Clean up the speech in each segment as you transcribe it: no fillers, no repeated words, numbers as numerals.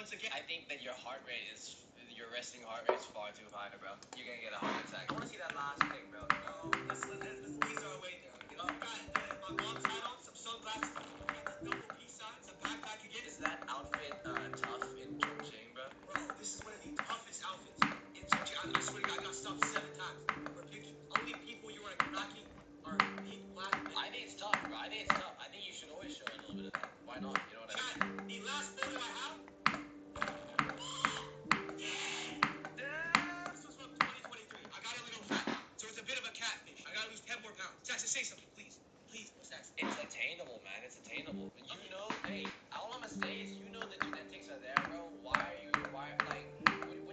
I think that your heart rate is, your resting heart rate is far too high, bro. You're gonna get a heart attack. I wanna see that last pic, bro. No, let's ease our way there. You know, we got my mom's hat on, some sunglasses, we got this double peace sign, some backpack again. Is that outfit tough in Chongqing, bro? Bro, this is one of the toughest outfits in Chongqing. I swear to God, I got stopped 7 times for pictures. Only people you are knocking are big black men. I think it's tough, bro. I think it's tough. I think you should always show a little bit of that. Why not? You know what I mean? The last photo I have. Say something, please. Please, what's that? It's attainable, man. It's attainable. You know, hey, all I'm gonna say is, you know the genetics are there, bro. What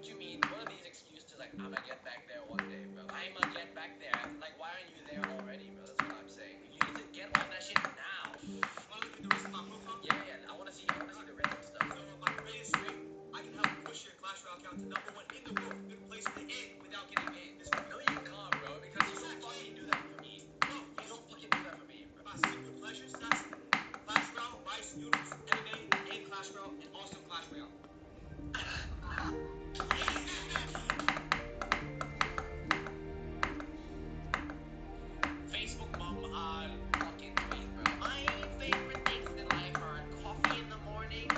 you mean? What are these excuses like, I'm gonna get back there one day, bro? I'm gonna get back there. Like, why aren't you there already, bro? That's what I'm saying. You need to get on that shit now. You wanna look at the rest of my profile? Yeah, I wanna see the written stuff. So, my greatest strength, I can help push your Clash Royale account to #1 in the world. Good place to end without getting paid. No, you can't, bro, because you don't fucking do that for me. Secret pleasures, that's Clash Royale, rice noodles, MMA, and Clash Royale, and also Clash Royale. Facebook mom, fucking tweet, bro. My favorite things in life are coffee in the morning,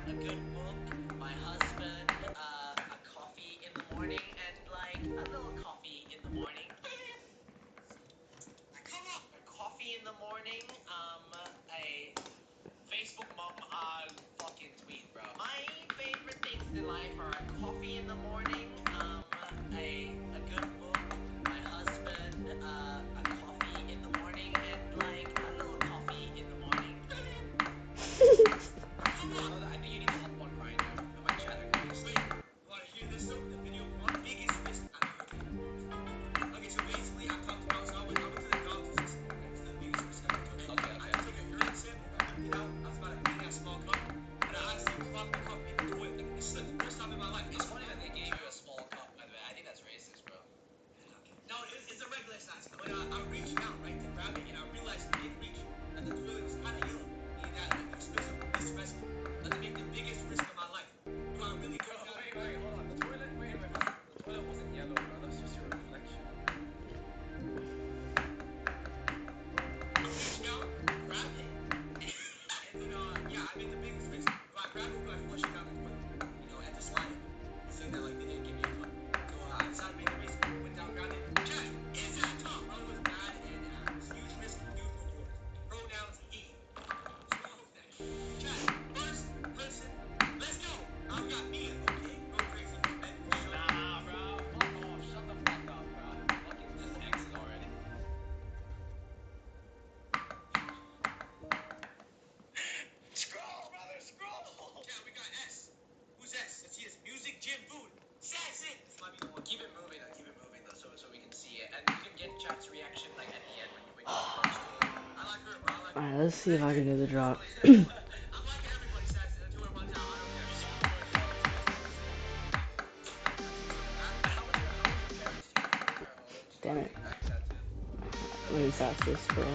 a good book, my husband, a coffee in the morning, and like a little coffee in the morning. Coffee in the morning, a Facebook mom, fucking tweet, bro. My favorite things in life are a coffee in the morning, a good book, my husband, a coffee in the morning, and like a little coffee in the morning. I think you need to hop on Grindr. I might chat again. Wait, you wanna hear this though? The video one biggest risk I'm taking. Okay, so basically I talked about, so I went to the doctor's. It's the biggest risk I took. Okay. I took a urine sample, I emptied it out. I was about to put it in a small cup, and I honestly dropped the cup in the toilet. Like, this is like the first time in my life. It's funny that they gave you a small cup, by the way. I think that's racist, bro. No, it's a regular size cup. But I reached down, right, to grab it, and I realized in reach that the toilet was kind of yellow. Meaning that like, expensive risk rescue. Not to make the biggest risk of my life. Do I really go down? Wait, hold on. The toilet, wait. The toilet wasn't yellow, bro. That's just your reflection. I reached down, grabbed it, and then, yeah, I made the biggest risk. Do I grab it or do I flush it down the toilet? You know, at the slide. Saying that, like, they didn't give me a cup. So, I decided to make the risk. Went down, grabbed it. Check! Is that tough? Bro, it was bad, and it's huge risk, huge rewards. Pronouns, he. Check. First person. Let's go. I've got Mia. Okay, go crazy. Men for sure. Nah, bro. Fuck off. Shut the fuck up, bro. Fucking just exit already. Scroll, brother, scroll. Yeah, we got S. Who's S? Let's see this. Music, gym, food. That's it. This might be the one. Keep it moving though, so we can see it, and you can get chat's reaction like at the end when you post it. I like her, bro. Alright, let's see if I can do the drop. I'm liking everybody stats until it runs out. I don't care. Damn it. Let me pass this, bro.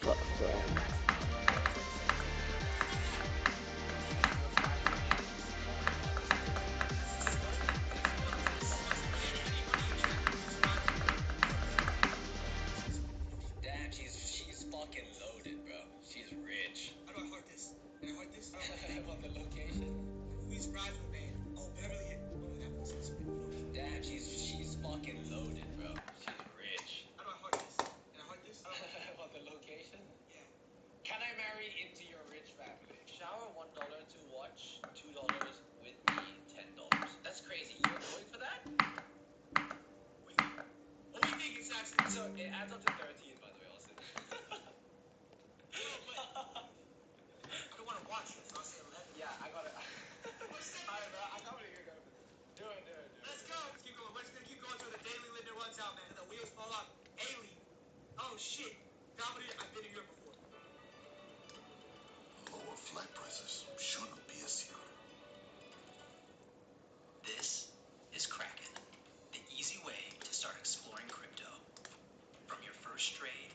Fuck, bro. It adds up to 13, by the way, Austin. I don't want to watch it, so I'll say 11. Yeah, I got it. Alright, bro. I can't believe you're going for this. Do it. Let's go. Let's keep going. We're just gonna keep going till the daily limit runs out, man. And the wheels fall off. Alien. Oh shit. Dominator. I've been in Europe before. Lower flag prices shouldn't be a secret. This is Kraken, the easy way to start exploring crypto. From your first trade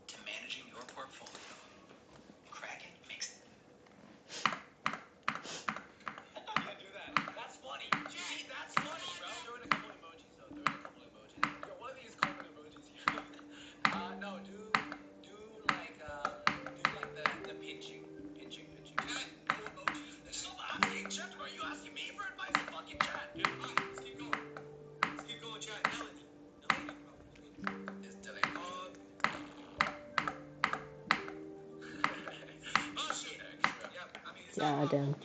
to managing your portfolio, Kraken makes You do that. That's funny. See, that's funny, bro. Throw in a couple emojis, though. Throw in a couple emojis. Yo, what are these common emojis here? No, do like the pinching. Chat, no emojis. Stop asking, chat. Are you asking me for advice? Fucking chat, dude. Alright, let's keep going. Let's keep going, chat. Melanie. Delaney, probably. It's delayed. Oh shit. Extra. Yep. I mean, it's Yeah, not damn.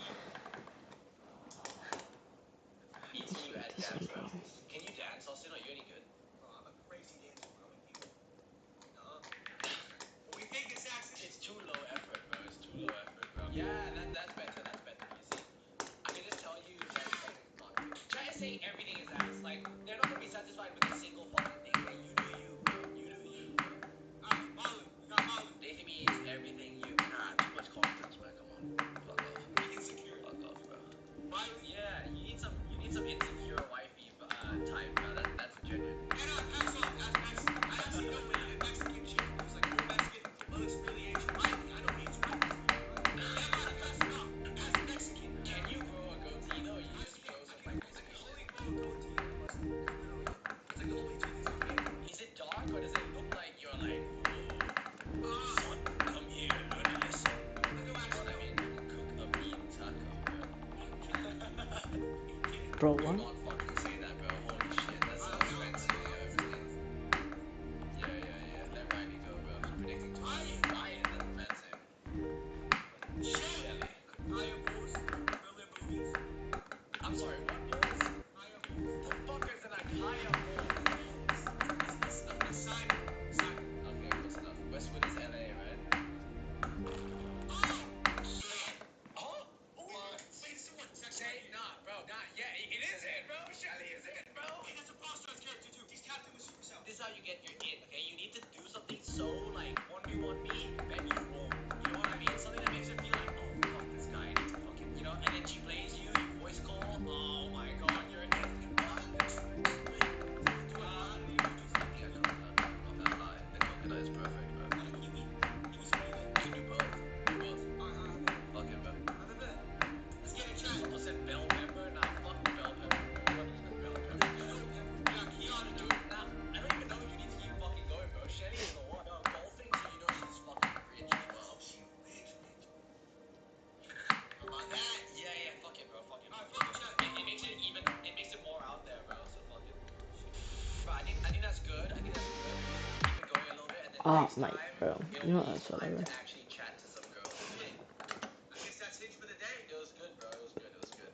Me Let's too put at this dance, one bro. down. Can you dance, Austin? Are you any good? Oh, I'm a crazy dancer, bro. When people. No. What we think is actually. It's too low effort, bro. It's too low effort, bro. Yeah, that's better. That's better. You see, I can just tell you that it's not good. Try to say everything is ass. Like they're not gonna be satisfied with a single fucking thing. Okay, you do you, bro. You do you, bro. Alright, Malu. You got Malu. Lazy means everything you. Nah, too much confidence, man. Come on, fuck off. Insecure. Fuck off, bro. Miley. Yeah, you need some insecure wifey type, bro. That's genuine. And pass off. As Mexican. I actually know when the Mexican chick who's like full Mexican, but looks really Asian. Miley. I know he's right. Yeah, man, pass it off. As Mexican. Can you grow a goatee though? You just grow some like I music can and only shit. grow a goatee and a mustache. Literally. It's like the only two things I can do. Is it dark or does it look like you're like, whoa, Ah, son, come here, learn a lesson. I don't You know actually what I know. mean? Cook a mean taco, bro. Bro, Do what? not fucking say that, bro. Holy shit, that's so offensive. Yeah, everything. Yeah. Let Riley go, bro. She's predicting too much. Ryan, that's offensive. Shelly. Kaya Bulls, Miller Movies. I'm sorry, what balls? Kaya Bulls. The fuck is an Akaya ball? It's a Simon. Okay, close enough. Westwood is LA, right? Oh! Shit! Huh? What? Wait, it's the one. It's Say, actually nah, bro, nah. Yeah, it is it, bro. Shelly is it, bro. Hey, that's a Brawl Stars character too. He's captain with Supercell. This is how you get your in, okay? You need to do something so, like, 1v1 me, then you roll. You know what I mean? Something that makes her feel like, oh, fuck this guy. I need to fucking, you know? And then she plays you, you voice call. Oh my god, you're in. What? Yeah, no, I'm not lying. The coconut is perfect, bro. Kiwi. Kiwi's amazing. You can do both. Do both. Fuck it, bro. Let's get it, chat. Someone said bell pepper. Nah, fuck the bell pepper, bro. What is the bell pepper? We got Keanu, Dude, nah, I don't even know if you need to keep fucking going, bro. Shelly is the one. Golfing, so you know she's fucking rich as well. Bitch. How about that? Yeah, fuck it, bro. Fuck it. Alright, fuck it, chat. It makes it even. It makes it more out there, bro. So fuck it. But I think that's good. Keep it going a little bit, and then Oh, next my, time bro. it'll You know be that's time whatever. to actually chat to some girls. Okay? I guess that's it for the day. It was good, bro. It was good.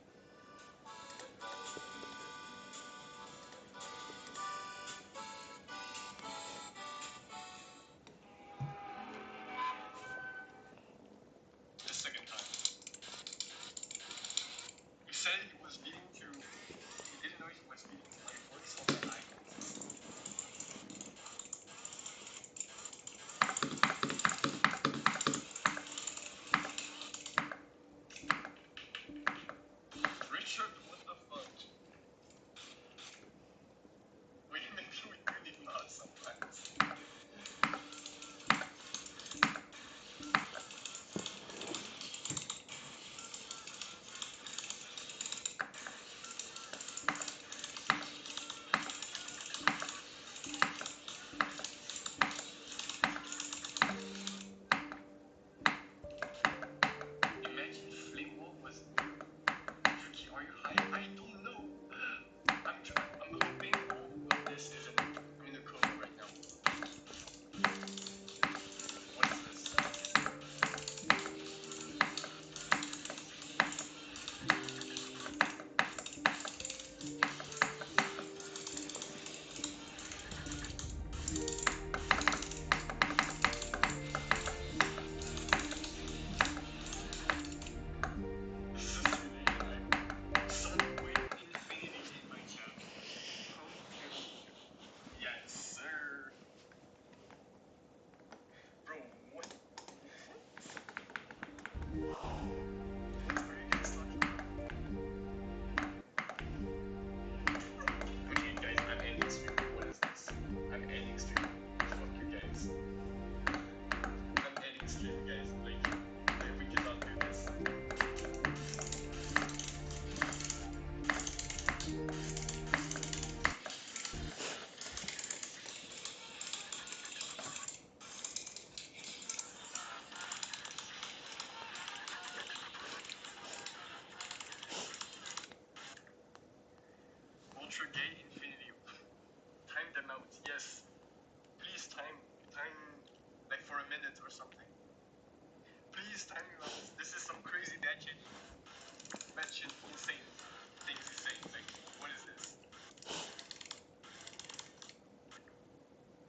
The second time. He said he was leading to. He didn't know he was leading to my voice on the line. Richard, what the fuck? Maybe we need not sometimes. Imagine Flame Wall was. Yuki, are you high? I don't know. I'm hoping all of this isn't. I'm in a coma right now. What's this? ultra gay infinity. Time them out, yes. Please time like for a minute or something. Please time me out. This is some crazy dad shit. That shit insane. Things he's saying. Like, what is this?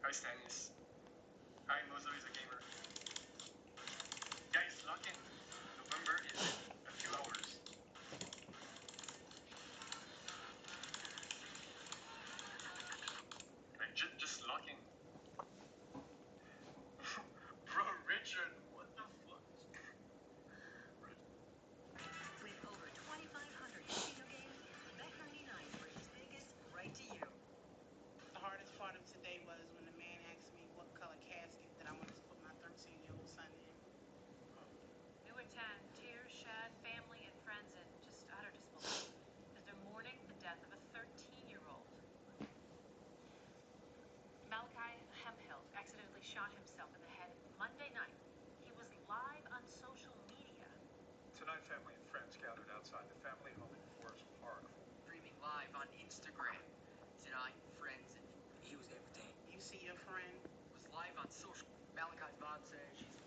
Hi Stannis. Hi Mozo is a gamer. Guys, lock in. November is in a few hours. Like, just lock in. Bro, Richard, what the fuck? With over 2,500 casino games, Bet99 brings Vegas right to you. The hardest part of today was when the man asked me what color casket that I wanted to put my 13-year-old son in. New at 10, tears, shed, family, and friends in just utter disbelief as they're mourning the death of a 13-year-old. Malachi Hemphill accidentally shot himself in the head Monday night. He was live on social media. Tonight, family and friends gathered outside the family home in Forest Park. Streaming live on Instagram. Tonight, friends and he was there with Dane. You see your friend? Was live on social. Malachi's mom says she's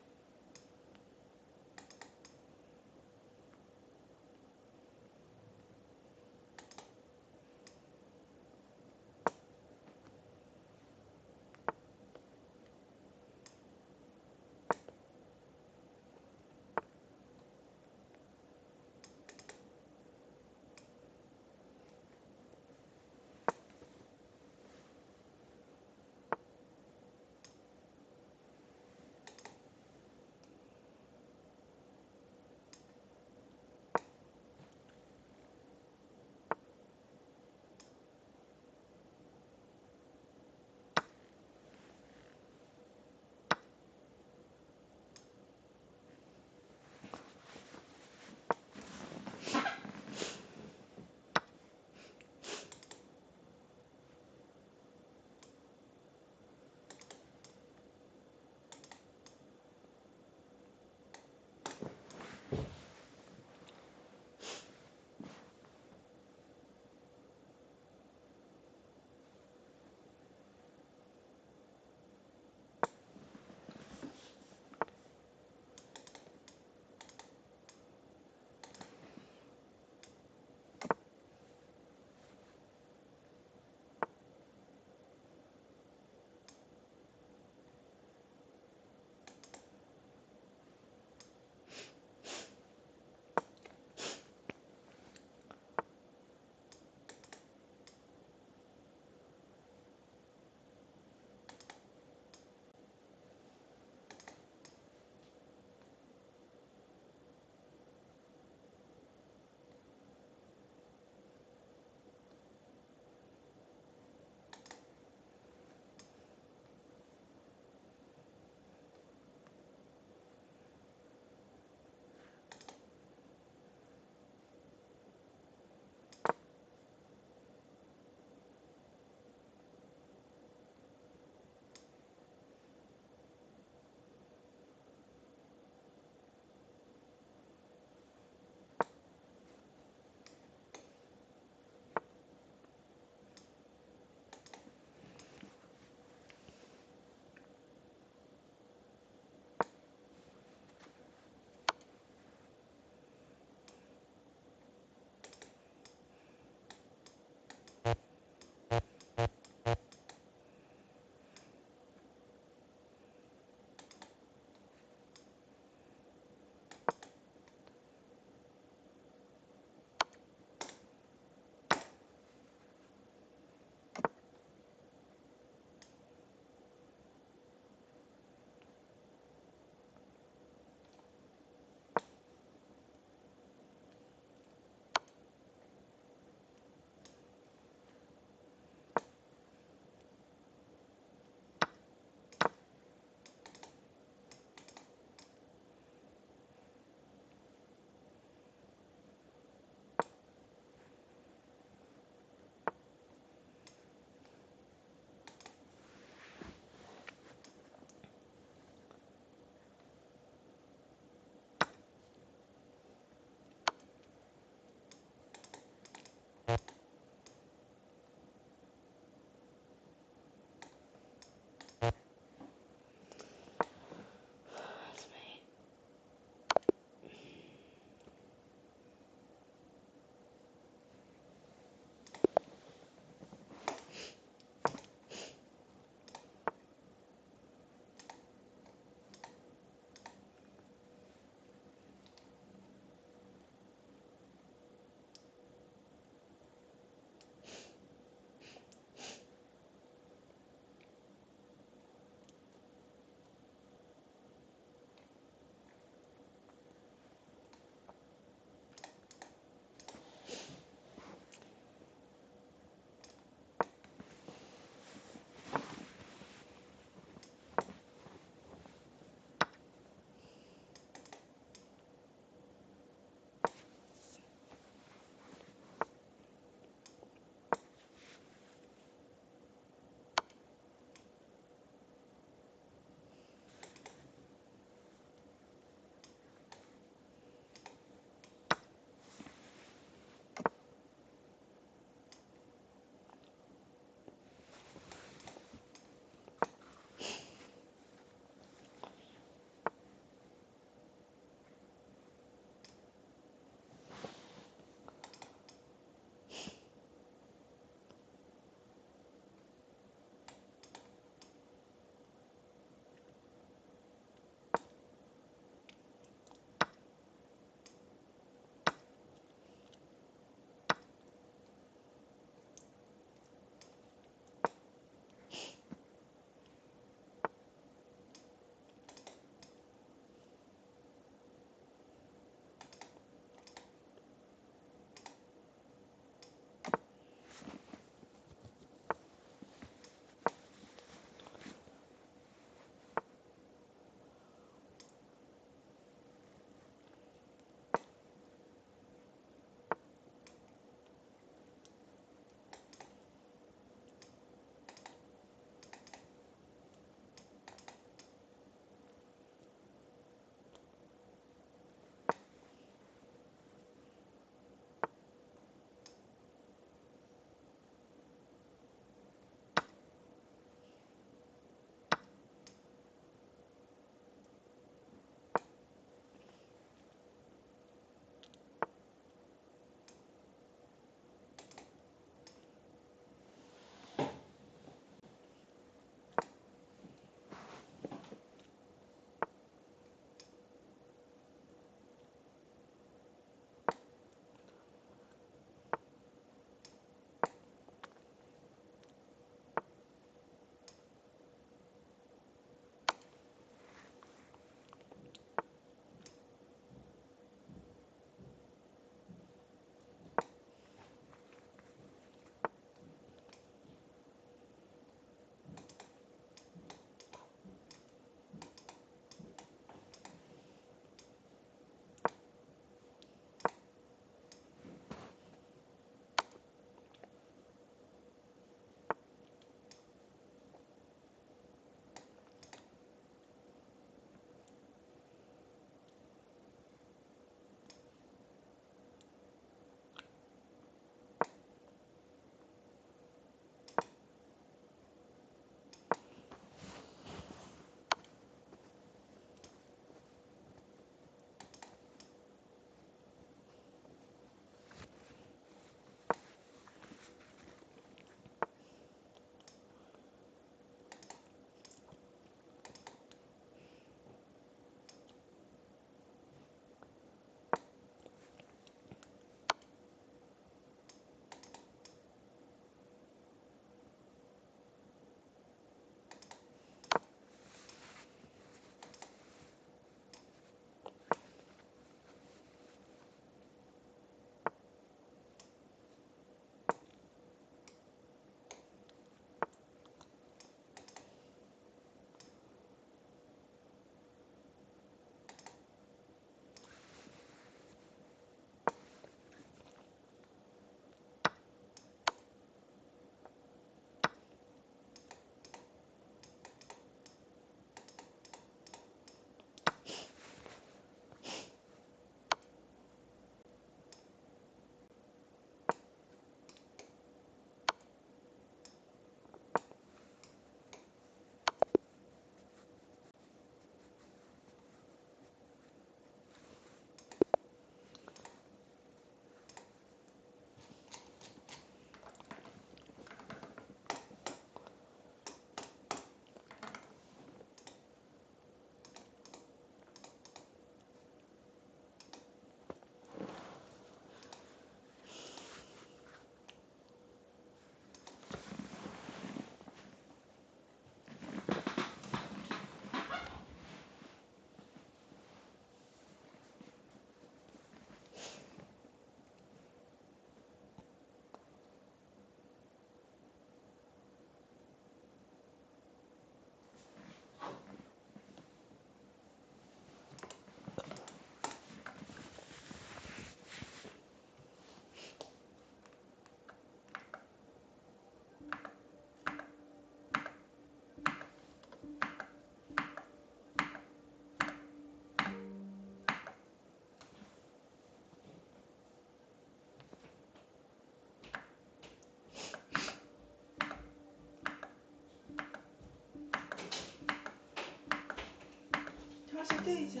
对一下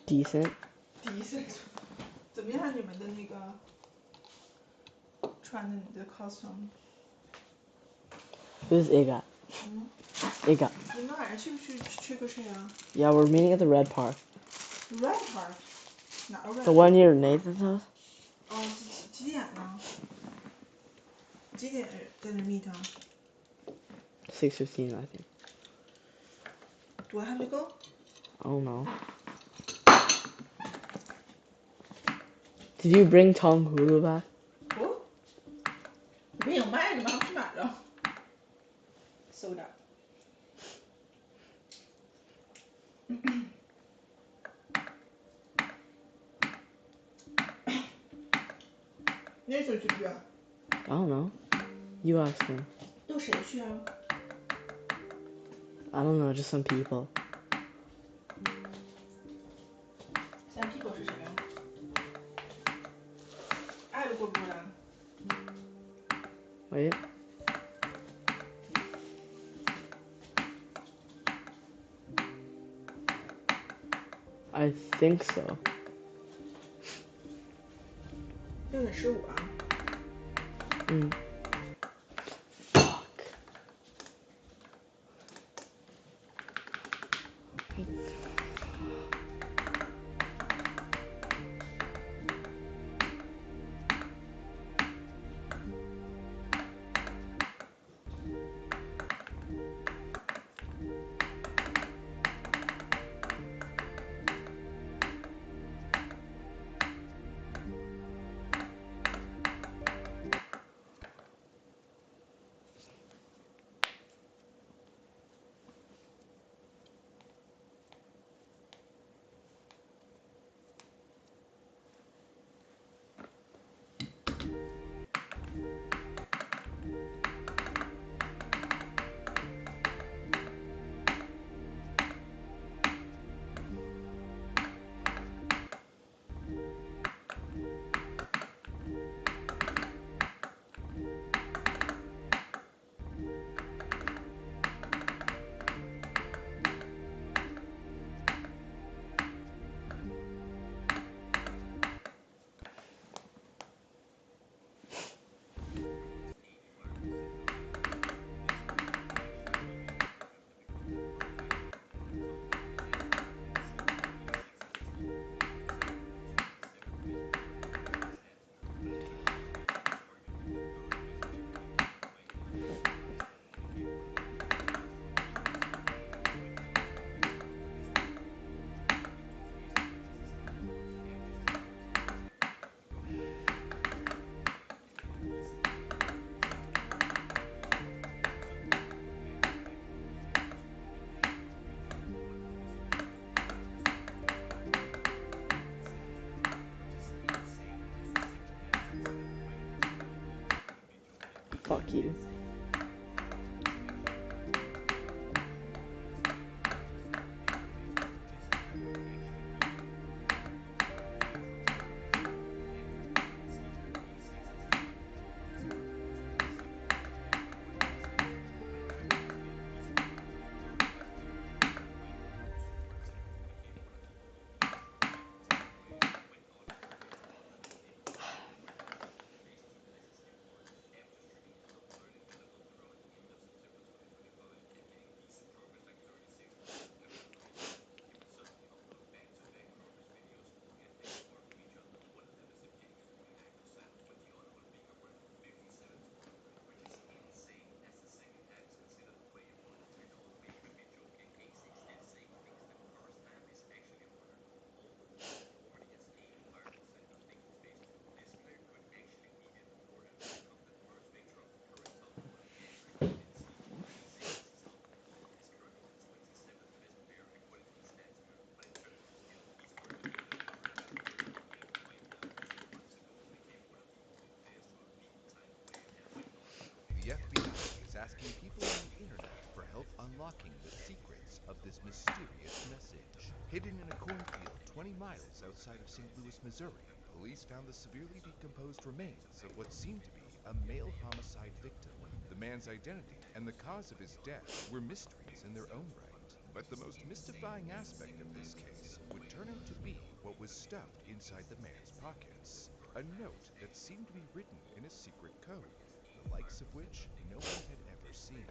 Decent. ，decent，怎么样？你们的那个穿的你的 costume？ Who's Iga? 嗯， Iga. 你们晚上去不去 trick or treat 啊 Yeah, we're meeting at the Red Park. ？Red Park，哪个 Red？ The one near Nathan's house? 哦，几点呢？几点在那 meet 啊 6:15, I think. ？Do I have to go？ I don't know. Did you bring Tom Hulu back? 哦，没有卖的吗？去哪儿了？Sold out。那时候去不去啊？ I don't know. You ask him. 都谁去啊？ I don't know, just some people. 三 people 是谁啊？艾伦会不会来？ Wait. I think so. 6:15啊？Mm. Fuck. Fuck you. The FBI is asking people on the internet for help unlocking the secrets of this mysterious message. Hidden in a cornfield 20 miles outside of St. Louis, Missouri, police found the severely decomposed remains of what seemed to be a male homicide victim. The man's identity and the cause of his death were mysteries in their own right. But the most mystifying aspect of this case would turn out to be what was stuffed inside the man's pockets. A note that seemed to be written in a secret code, the likes of which no one had ever seen.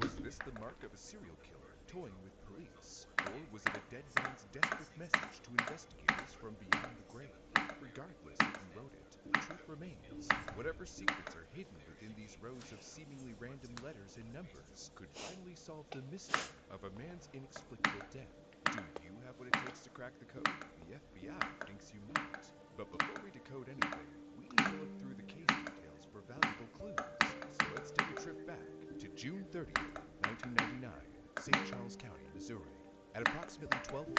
Was this the mark of a serial killer toying with police? Or was it a dead man's desperate message to investigators from beyond the grave? Regardless of who wrote it, the truth remains. Whatever secrets are hidden within these rows of seemingly random letters and numbers could finally solve the mystery of a man's inexplicable death. Do you have what it takes to crack the code? The FBI thinks you might. But before we decode anything, we need to look through the case details for valuable clues. So let's take a trip back to June 30th, 1999, St. Charles County, Missouri. At approximately 12:45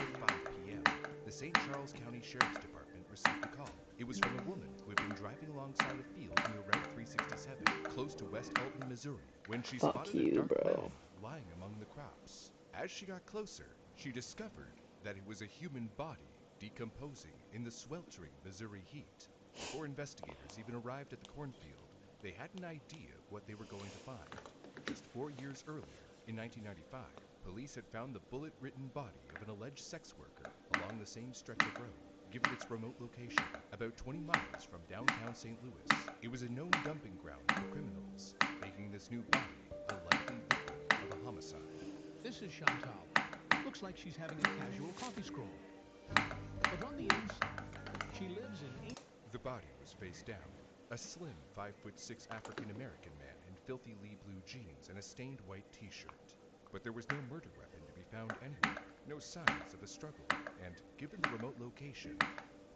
p.m., the St. Charles County Sheriff's Department received a call. It was from a woman who had been driving alongside a field near Route 367, close to West Alton, Missouri, when she Fuck spotted a you, dark bro. man lying among the crops. As she got closer, she discovered that it was a human body decomposing in the sweltering Missouri heat. Before investigators even arrived at the cornfield, they had an idea of what they were going to find. Just 4 years earlier, in 1995, police had found the bullet-ridden body of an alleged sex worker along the same stretch of road. Given its remote location, about 20 miles from downtown St. Louis, it was a known dumping ground for criminals, making this new body a likely victim of a homicide. This is Chantal. Looks like she's having a casual coffee scroll. But on the inside, she lives in The body was face down. A slim 5'6" African-American man in filthy Lee blue jeans and a stained white t-shirt. But there was no murder weapon to be found anywhere, no signs of a struggle, and given the remote location,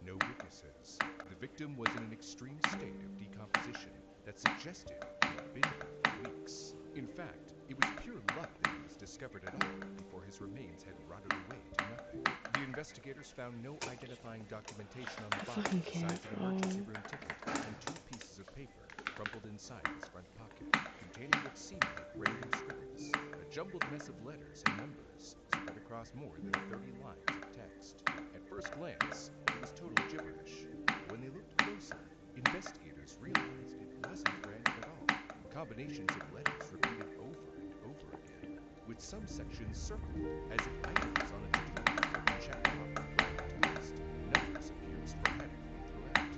no witnesses. The victim was in an extreme state of decomposition that suggested he had been there for weeks. In fact, it was pure luck that he was discovered at all before his remains had rotted away to nothing. The investigators found no identifying documentation on the body besides an emergency room ticket and 2 pieces of paper crumpled inside his front pocket, containing what seemed like random scribbles, a jumbled mess of letters and numbers spread across more than 30 lines of text. At first glance, it was total gibberish. When they looked closer, investigators realized it wasn't random at all. Combinations of letters repeated over and over again, with some sections circled as if items on a to-do list had been checked off the random list. Numbers appeared sporadically throughout.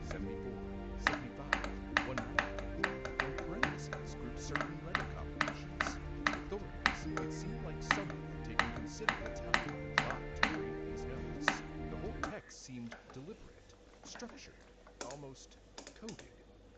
74, 75, 100, and parentheses grouped certain letter combinations. To authorities, it seemed like someone had taken considerable time and thought to create these notes. The whole text seemed deliberate, structured, almost coded.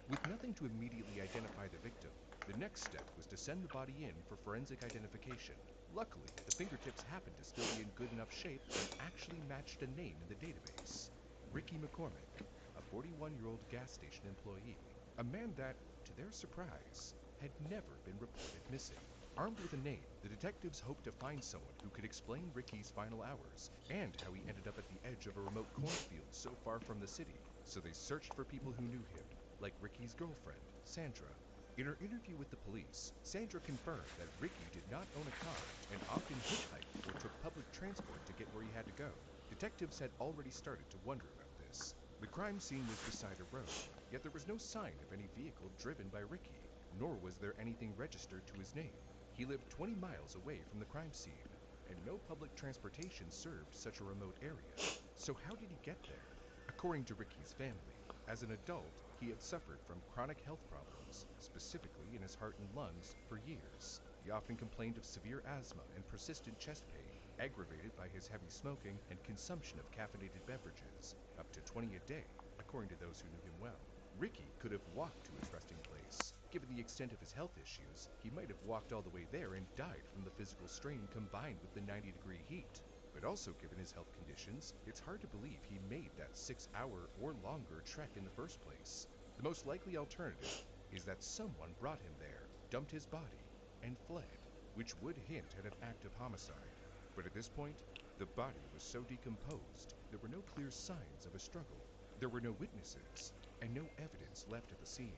With nothing to immediately identify the victim, the next step was to send the body in for forensic identification. Luckily, the fingertips happened to still be in good enough shape and actually matched a name in the database. Ricky McCormick, a 41-year-old gas station employee. A man that, to their surprise, had never been reported missing. Armed with a name, the detectives hoped to find someone who could explain Ricky's final hours and how he ended up at the edge of a remote cornfield so far from the city. So they searched for people who knew him, like Ricky's girlfriend, Sandra. In her interview with the police, Sandra confirmed that Ricky did not own a car and often hitchhiked or took public transport to get where he had to go. Detectives had already started to wonder about this. The crime scene was beside a road, yet there was no sign of any vehicle driven by Ricky, nor was there anything registered to his name. He lived 20 miles away from the crime scene, and no public transportation served such a remote area. So how did he get there? According to Ricky's family, as an adult, he had suffered from chronic health problems, specifically in his heart and lungs, for years. He often complained of severe asthma and persistent chest pain, aggravated by his heavy smoking and consumption of caffeinated beverages, up to 20 a day, according to those who knew him well. Ricky could have walked to his resting place. Given the extent of his health issues, he might have walked all the way there and died from the physical strain combined with the 90-degree heat. But also given his health conditions, it's hard to believe he made that 6-hour or longer trek in the first place. The most likely alternative is that someone brought him there, dumped his body, and fled, which would hint at an act of homicide. But at this point, the body was so decomposed, there were no clear signs of a struggle. There were no witnesses, and no evidence left at the scene.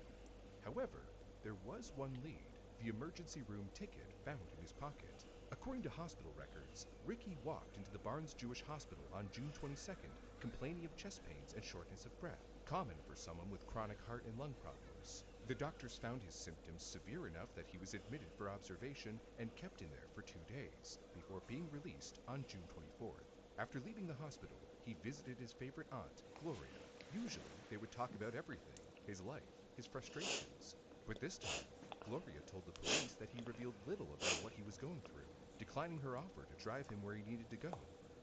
However, there was one lead, the emergency room ticket found in his pocket. According to hospital records, Ricky walked into the Barnes Jewish Hospital on June 22nd, complaining of chest pains and shortness of breath, common for someone with chronic heart and lung problems. The doctors found his symptoms severe enough that he was admitted for observation and kept in there for 2 days before being released on June 24th. After leaving the hospital, he visited his favorite aunt, Gloria. Usually, they would talk about everything, his life, his frustrations. But this time, Gloria told the police that he revealed little about what he was going through, declining her offer to drive him where he needed to go,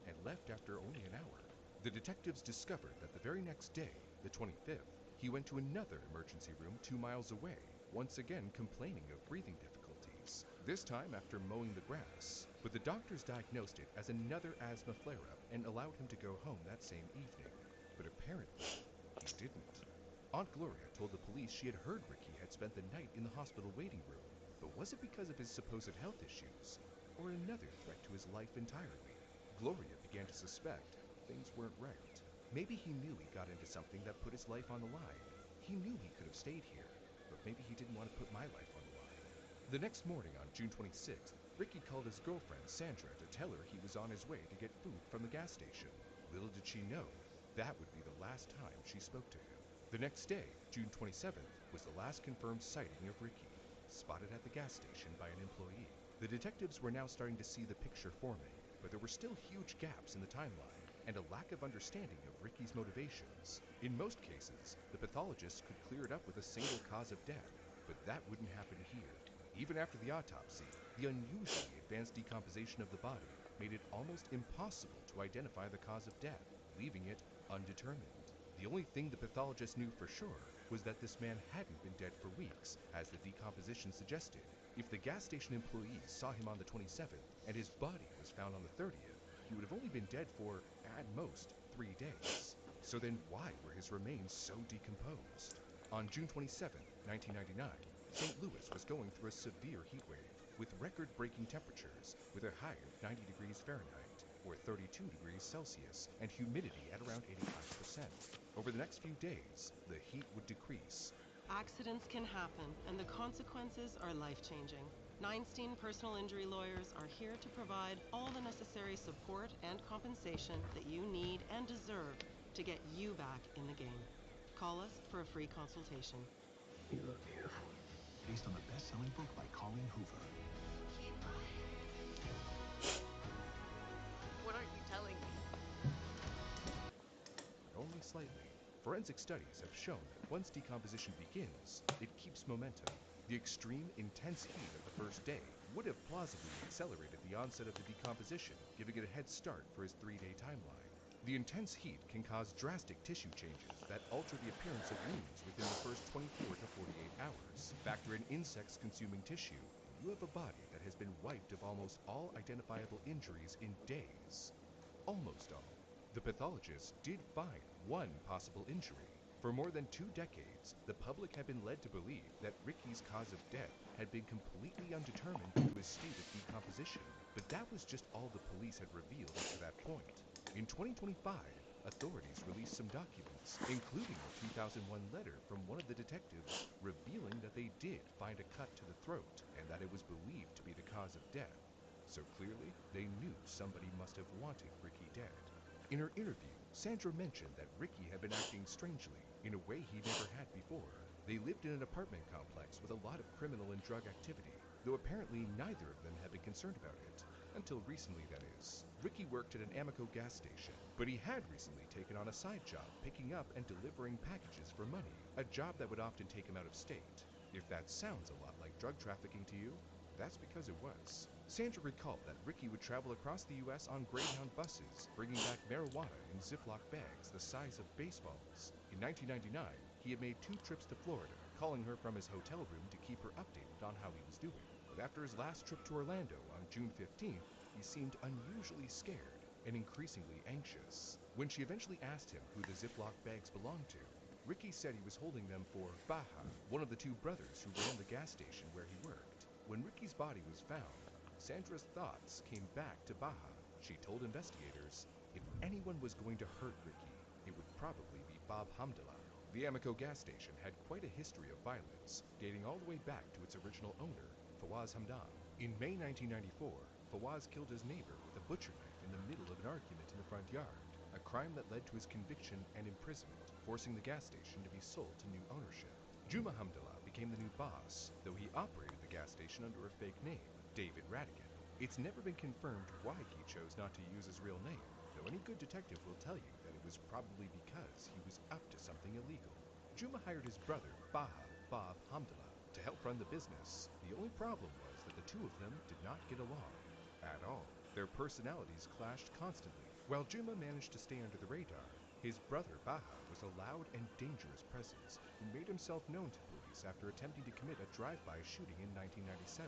and left after only an hour. The detectives discovered that the very next day, the 25th, he went to another emergency room 2 miles away, once again complaining of breathing difficulties, this time after mowing the grass. But the doctors diagnosed it as another asthma flare-up and allowed him to go home that same evening. But apparently, he didn't. Aunt Gloria told the police she had heard Ricky had spent the night in the hospital waiting room, but was it because of his supposed health issues, or another threat to his life entirely? Gloria began to suspect things weren't right. Maybe he knew he got into something that put his life on the line. He knew he could have stayed here, but maybe he didn't want to put my life on the line. The next morning on June 26th, Ricky called his girlfriend Sandra to tell her he was on his way to get food from the gas station. Little did she know, that would be the last time she spoke to him. The next day, June 27th, was the last confirmed sighting of Ricky, spotted at the gas station by an employee. The detectives were now starting to see the picture forming, but there were still huge gaps in the timeline and a lack of understanding of Ricky's motivations. In most cases, the pathologists could clear it up with a single cause of death, but that wouldn't happen here. Even after the autopsy, the unusually advanced decomposition of the body made it almost impossible to identify the cause of death, leaving it undetermined. The only thing the pathologist knew for sure was that this man hadn't been dead for weeks, as the decomposition suggested. If the gas station employees saw him on the 27th and his body was found on the 30th, he would have only been dead for, at most, 3 days. So then why were his remains so decomposed? On June 27, 1999, St. Louis was going through a severe heat wave, with record-breaking temperatures, with a high of 90 degrees Fahrenheit, or 32 degrees Celsius, and humidity at around 85%. Over the next few days, the heat would decrease. Accidents can happen, and the consequences are life-changing. Neinstein Personal Injury Lawyers are here to provide all the necessary support and compensation that you need and deserve to get you back in the game. Call us for a free consultation. You look beautiful. Based on the best-selling book by Colleen Hoover. What aren't you telling me? Only slightly. Forensic studies have shown that once decomposition begins, it keeps momentum. The extreme, intense heat of the first day would have plausibly accelerated the onset of the decomposition, giving it a head start for his 3-day timeline. The intense heat can cause drastic tissue changes that alter the appearance of wounds within the first 24 to 48 hours. Factor in insects consuming tissue, and you have a body that has been wiped of almost all identifiable injuries in days. Almost all. The pathologists did find one possible injury. For more than 2 decades, the public had been led to believe that Ricky's cause of death had been completely undetermined due to his state of decomposition, but that was just all the police had revealed up to that point. In 2025, authorities released some documents, including a 2001 letter from one of the detectives revealing that they did find a cut to the throat and that it was believed to be the cause of death. So clearly, they knew somebody must have wanted Ricky dead. In her interview, Sandra mentioned that Ricky had been acting strangely, in a way he never had before. They lived in an apartment complex with a lot of criminal and drug activity, though apparently neither of them had been concerned about it. Until recently, that is. Ricky worked at an Amoco gas station, but he had recently taken on a side job picking up and delivering packages for money, a job that would often take him out of state. If that sounds a lot like drug trafficking to you, that's because it was. Sandra recalled that Ricky would travel across the U.S. on Greyhound buses, bringing back marijuana in Ziploc bags the size of baseballs. In 1999, he had made 2 trips to Florida, calling her from his hotel room to keep her updated on how he was doing. But after his last trip to Orlando on June 15th, he seemed unusually scared and increasingly anxious. When she eventually asked him who the Ziploc bags belonged to, Ricky said he was holding them for Baja, one of the 2 brothers who ran the gas station where he worked. When Ricky's body was found, Sandra's thoughts came back to Baja. She told investigators, if anyone was going to hurt Ricky, it would probably be Bob Hamdallah. The Amoco gas station had quite a history of violence, dating all the way back to its original owner, Fawaz Hamdan. In May 1994, Fawaz killed his neighbor with a butcher knife in the middle of an argument in the front yard, a crime that led to his conviction and imprisonment, forcing the gas station to be sold to new ownership. Juma Hamdallah became the new boss, though he operated the gas station under a fake name, David Radigan. It's never been confirmed why he chose not to use his real name, though any good detective will tell you that it was probably because he was up to something illegal. Juma hired his brother, Baha, Bob Hamdallah, to help run the business. The only problem was that the two of them did not get along at all. Their personalities clashed constantly. While Juma managed to stay under the radar, his brother Baha was a loud and dangerous presence who made himself known to police after attempting to commit a drive-by shooting in 1997.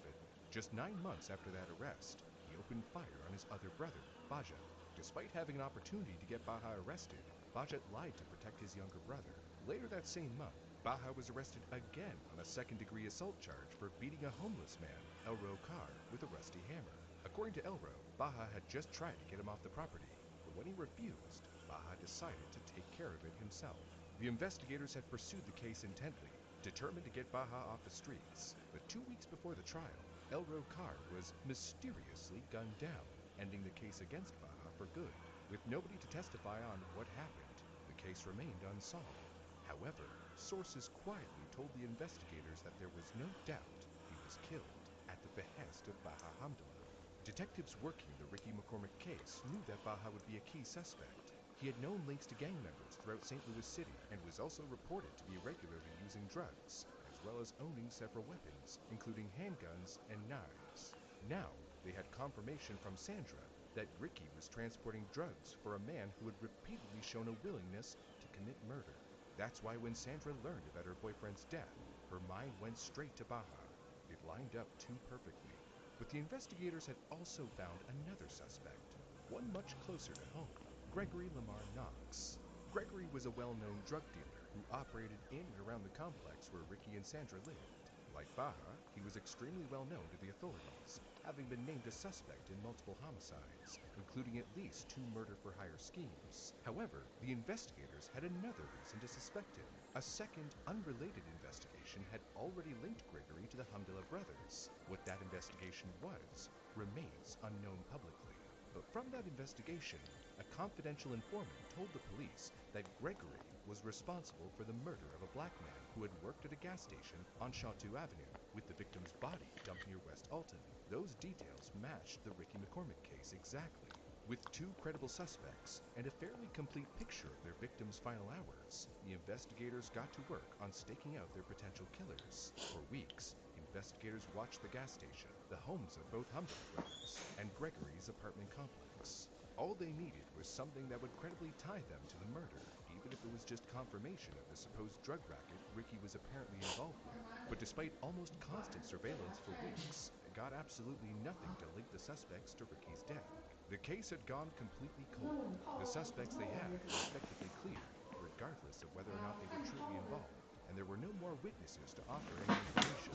Just 9 months after that arrest, he opened fire on his other brother, Bajat. Despite having an opportunity to get Baha arrested, Bajat lied to protect his younger brother. Later that same month, Baha was arrested again on a second-degree assault charge for beating a homeless man, Elro Carr, with a rusty hammer. According to Elro, Baha had just tried to get him off the property, but when he refused, Baha decided to take care of it himself. The investigators had pursued the case intently, determined to get Baha off the streets. But 2 weeks before the trial, Elro Carr was mysteriously gunned down, ending the case against Baha for good. With nobody to testify on what happened, the case remained unsolved. However, sources quietly told the investigators that there was no doubt he was killed at the behest of Baha Hamdallah. Detectives working the Ricky McCormick case knew that Baha would be a key suspect. He had known links to gang members throughout St. Louis City and was also reported to be regularly using drugs, as well as owning several weapons, including handguns and knives. Now, they had confirmation from Sandra that Ricky was transporting drugs for a man who had repeatedly shown a willingness to commit murder. That's why when Sandra learned about her boyfriend's death, her mind went straight to Baha. It lined up too perfectly. But the investigators had also found another suspect, one much closer to home, Gregory Lamar Knox. Gregory was a well-known drug dealer who operated in and around the complex where Ricky and Sandra lived. Like Baha, he was extremely well known to the authorities, having been named a suspect in multiple homicides, including at least 2 murder-for-hire schemes. However, the investigators had another reason to suspect him. A second, unrelated investigation had already linked Gregory to the Hamdallah brothers. What that investigation was remains unknown publicly. But from that investigation, a confidential informant told the police that Gregory was responsible for the murder of a black man who had worked at a gas station on Chateau Avenue, with the victim's body dumped near West Alton. Those details matched the Ricky McCormick case exactly. With 2 credible suspects and a fairly complete picture of their victims' final hours, the investigators got to work on staking out their potential killers. For weeks, investigators watched the gas station, the homes of both Hamdallah brothers, and Gregory's apartment complex. All they needed was something that would credibly tie them to the murder, even if it was just confirmation of the supposed drug racket Ricky was apparently involved with. But despite almost constant surveillance for weeks, they got absolutely nothing to link the suspects to Ricky's death. The case had gone completely cold. The suspects they had were effectively cleared, regardless of whether or not they were truly involved, and there were no more witnesses to offer any information.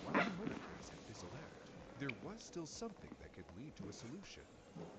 While the murder case had fizzled out, there was still something that could lead to a solution: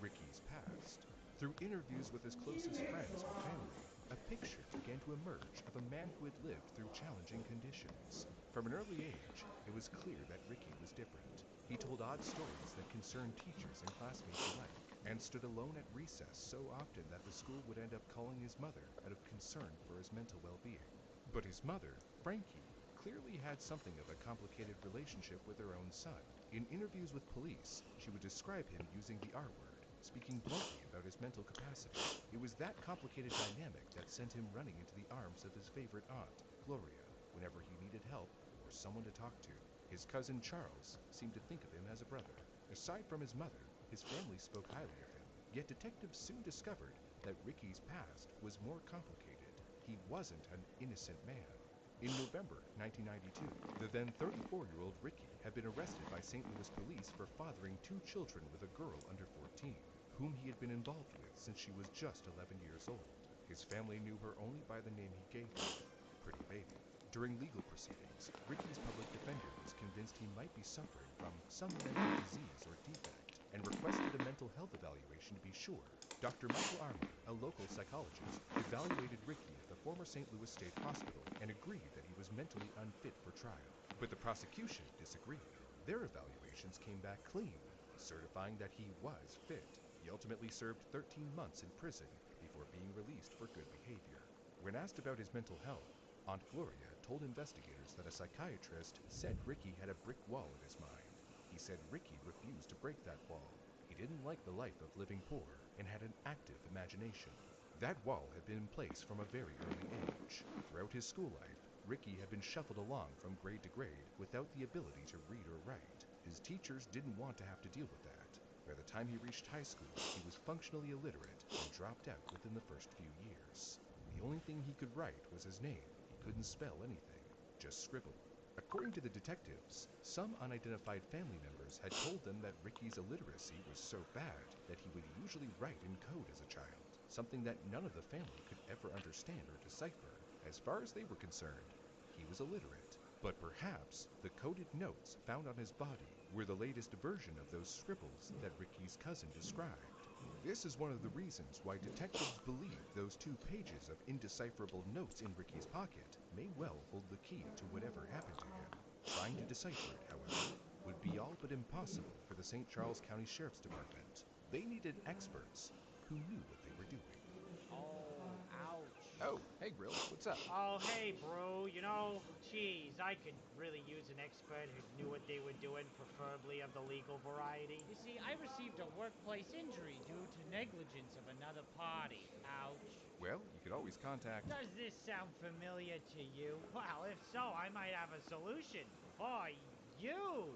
Ricky's past. Through interviews with his closest friends and family, a picture began to emerge of a man who had lived through challenging conditions. From an early age, it was clear that Ricky was different. He told odd stories that concerned teachers and classmates alike, and stood alone at recess so often that the school would end up calling his mother out of concern for his mental well-being. But his mother, Frankie, clearly had something of a complicated relationship with her own son. In interviews with police, she would describe him using the R word, speaking bluntly about his mental capacity. It was that complicated dynamic that sent him running into the arms of his favorite aunt, Gloria, whenever he needed help or someone to talk to. His cousin Charles seemed to think of him as a brother. Aside from his mother, his family spoke highly of him. Yet detectives soon discovered that Ricky's past was more complicated. He wasn't an innocent man. In November 1992, the then 34-year-old Ricky had been arrested by St. Louis police for fathering 2 children with a girl under 14, whom he had been involved with since she was just 11 years old. His family knew her only by the name he gave her, Pretty Baby. During legal proceedings, Ricky's public defender was convinced he might be suffering from some mental disease or defect, and requested a mental health evaluation to be sure. Dr. Michael Army, a local psychologist, evaluated Ricky at the former St. Louis State Hospital and agreed that he was mentally unfit for trial. But the prosecution disagreed. Their evaluations came back clean, certifying that he was fit. He ultimately served 13 months in prison before being released for good behavior. When asked about his mental health, Aunt Gloria told investigators that a psychiatrist said Ricky had a brick wall in his mind. He said Ricky refused to break that wall. He didn't like the life of living poor and had an active imagination. That wall had been in place from a very early age. Throughout his school life, Ricky had been shuffled along from grade to grade without the ability to read or write. His teachers didn't want to have to deal with that. By the time he reached high school, he was functionally illiterate and dropped out within the first few years. The only thing he could write was his name. He couldn't spell anything, just scribble. According to the detectives, some unidentified family members had told them that Ricky's illiteracy was so bad that he would usually write in code as a child, something that none of the family could ever understand or decipher. As far as they were concerned, he was illiterate. But perhaps the coded notes found on his body were the latest version of those scribbles that Ricky's cousin described. This is one of the reasons why detectives believe those 2 pages of indecipherable notes in Ricky's pocket may well hold the key to whatever happened to him. Trying to decipher it, however, would be all but impossible for the St. Charles County Sheriff's Department. They needed experts who knew what they were doing. Oh, ouch. Oh, hey Grills, what's up? Oh, hey, bro. You know, geez, I could really use an expert who knew what they were doing, preferably of the legal variety. You see, I received a workplace injury due to negligence of another party. Ouch. Well, you could always contact... Does this sound familiar to you? Well, if so, I might have a solution for you.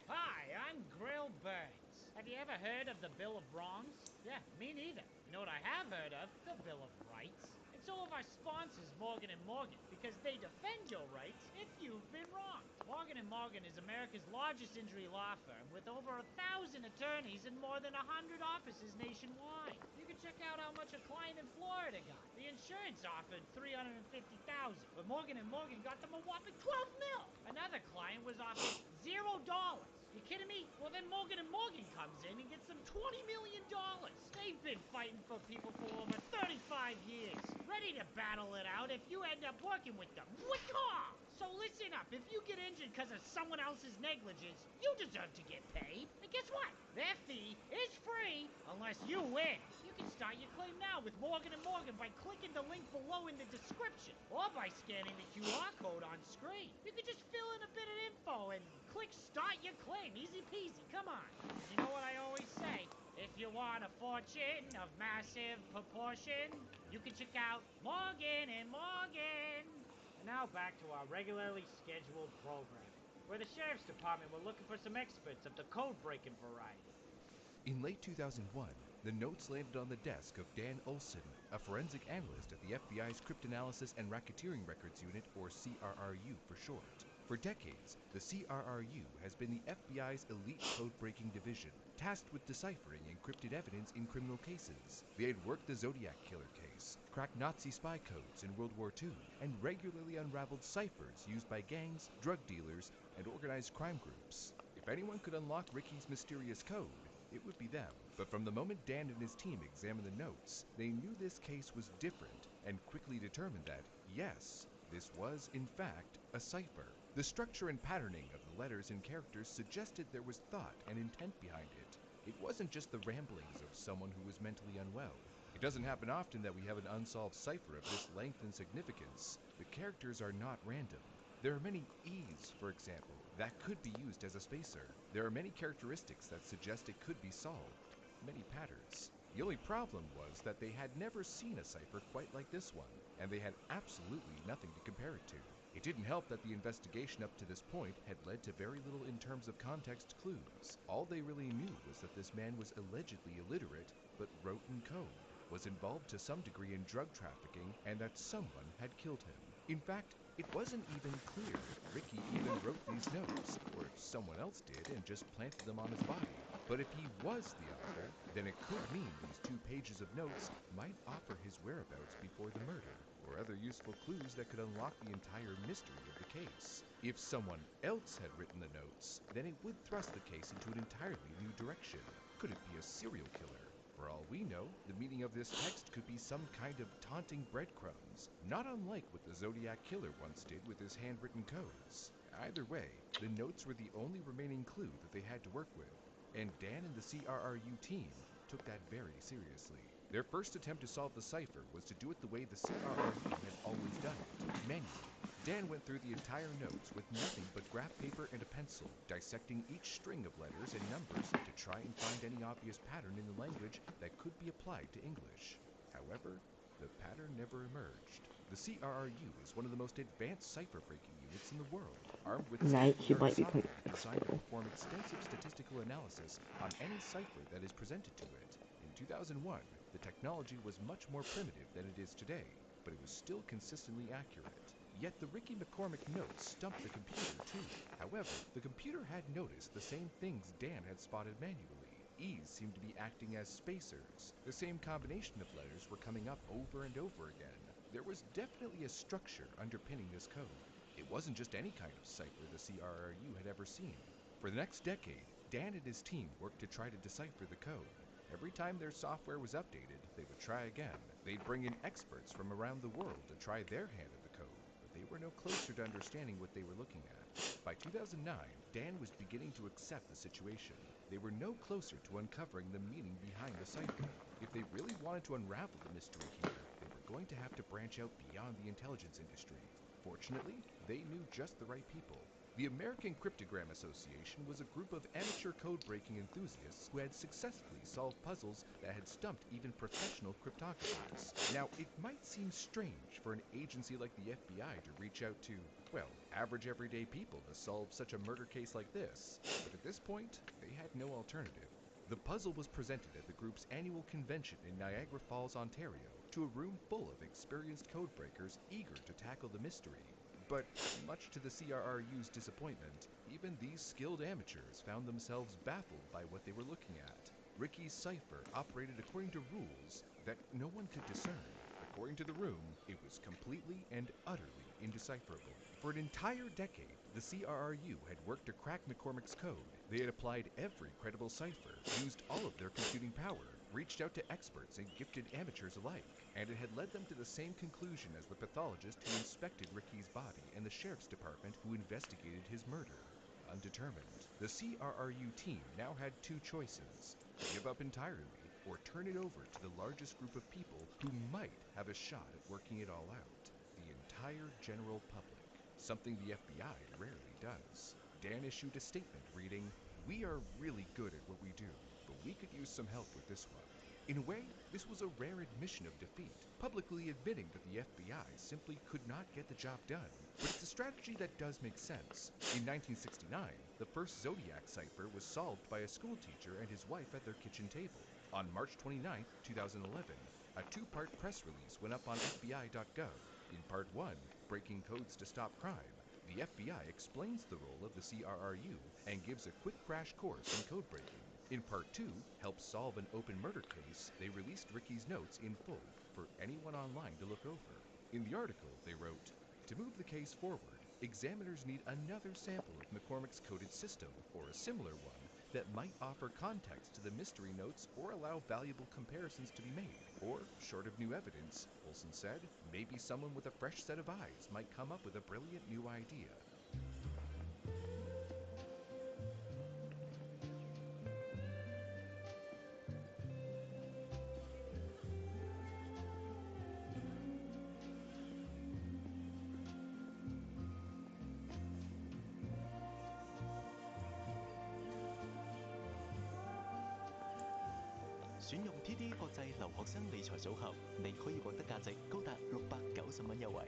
Hi, I'm Grill Burns. Have you ever heard of the Bill of Wrongs? Yeah, me neither. You know what I have heard of? The Bill of Rights. It's all of our sponsors, Morgan & Morgan, because they defend your rights if you've been wronged. Morgan & Morgan is America's largest injury law firm with over 1,000 attorneys and more than 100 offices nationwide. You can check out how much a client in Florida got. The insurance offered $350,000, but Morgan & Morgan got them a whopping $12 million. Another client was offered $0. You kidding me? Well, then Morgan & Morgan comes in and gets them $20 million. They've been fighting for people for over 35 years. Ready to battle it out if you end up working with them. Wiccaw! So listen up. If you get injured because of someone else's negligence, you deserve to get paid. And guess what? Their fee is free unless you win. You can start your claim now with Morgan & Morgan by clicking the link below in the description or by scanning the QR code on screen. You can just fill in a bit of info and click start your claim. Easy peasy. Come on. You know what I always say? If you want a fortune of massive proportion, you can check out Morgan & Morgan. And now back to our regularly scheduled programming, where the Sheriff's Department were looking for some experts of the code-breaking variety. In late 2001, the notes landed on the desk of Dan Olson, a forensic analyst at the FBI's Cryptanalysis and Racketeering Records Unit, or CRRU for short. For decades, the CRRU has been the FBI's elite code-breaking division, tasked with deciphering encrypted evidence in criminal cases. They had worked the Zodiac Killer case, cracked Nazi spy codes in World War II, and regularly unraveled ciphers used by gangs, drug dealers, and organized crime groups. If anyone could unlock Ricky's mysterious code, it would be them. But from the moment Dan and his team examined the notes, they knew this case was different and quickly determined that, yes, this was, in fact, a cipher. The structure and patterning of the letters and characters suggested there was thought and intent behind it. It wasn't just the ramblings of someone who was mentally unwell. It doesn't happen often that we have an unsolved cipher of this length and significance. The characters are not random. There are many E's, for example, that could be used as a spacer. There are many characteristics that suggest it could be solved. Many patterns. The only problem was that they had never seen a cipher quite like this one, and they had absolutely nothing to compare it to. It didn't help that the investigation up to this point had led to very little in terms of context clues. All they really knew was that this man was allegedly illiterate, but wrote in code, was involved to some degree in drug trafficking, and that someone had killed him. In fact, it wasn't even clear if Ricky even wrote these notes, or if someone else did and just planted them on his body. But if he was the author, then it could mean these 2 pages of notes might offer his whereabouts before the murder, or other useful clues that could unlock the entire mystery of the case. If someone else had written the notes, then it would thrust the case into an entirely new direction. Could it be a serial killer? For all we know, the meaning of this text could be some kind of taunting breadcrumbs, not unlike what the Zodiac Killer once did with his handwritten codes. Either way, the notes were the only remaining clue that they had to work with, and Dan and the CRRU team took that very seriously. Their first attempt to solve the cipher was to do it the way the CRRU had always done it, manually. Dan went through the entire notes with nothing but graph paper and a pencil, dissecting each string of letters and numbers to try and find any obvious pattern in the language that could be applied to English. However, the pattern never emerged. The CRRU is one of the most advanced cipher-breaking units in the world, armed with Right, you state-of-the-art might be software quite designed to flexible. perform extensive statistical analysis on any cipher that is presented to it. In 2001, the technology was much more primitive than it is today, but it was still consistently accurate. Yet the Ricky McCormick notes stumped the computer too. However, the computer had noticed the same things Dan had spotted manually. E's seemed to be acting as spacers. The same combination of letters were coming up over and over again. There was definitely a structure underpinning this code. It wasn't just any kind of cipher the CRRU had ever seen. For the next decade, Dan and his team worked to try to decipher the code. Every time their software was updated, they would try again. They'd bring in experts from around the world to try their hand at the code, but they were no closer to understanding what they were looking at. By 2009, Dan was beginning to accept the situation. They were no closer to uncovering the meaning behind the cipher. If they really wanted to unravel the mystery here, they were going to have to branch out beyond the intelligence industry. Fortunately, they knew just the right people. The American Cryptogram Association was a group of amateur code-breaking enthusiasts who had successfully solved puzzles that had stumped even professional cryptographers. Now, it might seem strange for an agency like the FBI to reach out to, well, average everyday people to solve such a murder case like this, but at this point, they had no alternative. The puzzle was presented at the group's annual convention in Niagara Falls, Ontario, to a room full of experienced codebreakers eager to tackle the mystery. But much to the CRRU's disappointment, even these skilled amateurs found themselves baffled by what they were looking at. Ricky's cipher operated according to rules that no one could discern. According to the room, it was completely and utterly indecipherable. For an entire decade, the CRRU had worked to crack McCormick's code. They had applied every credible cipher, used all of their computing power, reached out to experts and gifted amateurs alike, and it had led them to the same conclusion as the pathologist who inspected Ricky's body and the sheriff's department who investigated his murder. Undetermined, the CRRU team now had two choices: give up entirely or turn it over to the largest group of people who might have a shot at working it all out: the entire general public, something the FBI rarely does. Dan issued a statement reading, "We are really good at what we do, but we could use some help with this one." In a way, this was a rare admission of defeat, publicly admitting that the FBI simply could not get the job done. But it's a strategy that does make sense. In 1969, the first Zodiac cipher was solved by a schoolteacher and his wife at their kitchen table. On March 29, 2011, a two-part press release went up on FBI.gov. In Part 1, Breaking Codes to Stop Crime, the FBI explains the role of the CRRU and gives a quick crash course in code breaking. In Part 2, Help Solve an Open Murder Case, they released Ricky's notes in full for anyone online to look over. In the article, they wrote, "To move the case forward, examiners need another sample of McCormick's coded system, or a similar one, that might offer context to the mystery notes or allow valuable comparisons to be made. Or, short of new evidence," Olson said, "maybe someone with a fresh set of eyes might come up with a brilliant new idea." TD 國際留學生理財組合，你可以獲得價值高達690蚊優惠。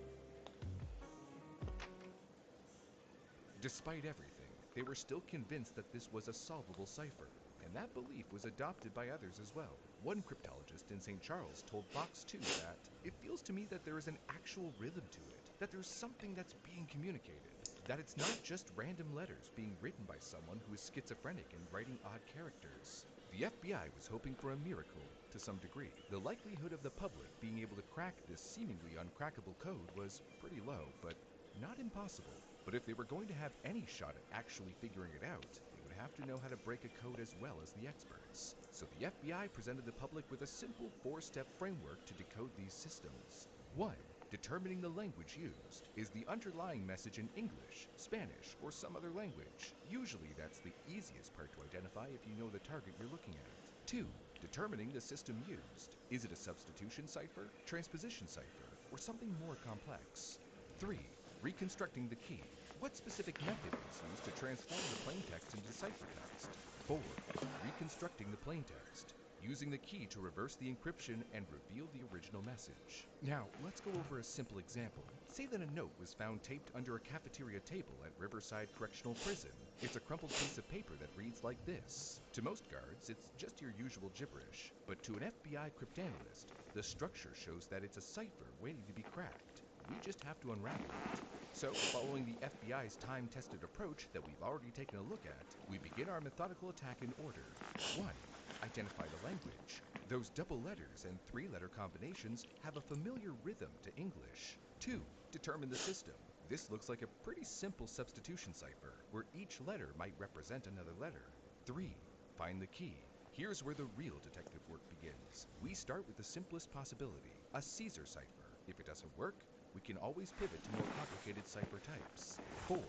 Despite everything, they were still convinced that this was a solvable cipher, and that belief was adopted by others as well. One cryptologist in St. Charles told Fox 2 that, "It feels to me that there is an actual rhythm to it, that there's something that's being communicated, that it's not just random letters being written by someone who is schizophrenic and writing odd characters." The FBI was hoping for a miracle to some degree. The likelihood of the public being able to crack this seemingly uncrackable code was pretty low, but not impossible. But if they were going to have any shot at actually figuring it out, they would have to know how to break a code as well as the experts. So the FBI presented the public with a simple 4-step framework to decode these systems. 1. Determining the language used. Is the underlying message in English, Spanish, or some other language? Usually that's the easiest part to identify if you know the target you're looking at. 2. Determining the system used. Is it a substitution cipher, transposition cipher, or something more complex? 3. Reconstructing the key. What specific method was used to transform the plaintext into ciphertext? 4. Reconstructing the plaintext. Using the key to reverse the encryption and reveal the original message. Now, let's go over a simple example. Say that a note was found taped under a cafeteria table at Riverside Correctional Prison. It's a crumpled piece of paper that reads like this. To most guards, it's just your usual gibberish, but to an FBI cryptanalyst, the structure shows that it's a cipher waiting to be cracked. We just have to unravel it. So, following the FBI's time-tested approach that we've already taken a look at, we begin our methodical attack in order. 1. Identify the language. Those double letters and three-letter combinations have a familiar rhythm to English. 2. Determine the system. This looks like a pretty simple substitution cipher, where each letter might represent another letter. 3. Find the key. Here's where the real detective work begins. We start with the simplest possibility, a Caesar cipher. If it doesn't work, we can always pivot to more complicated cipher types. 4.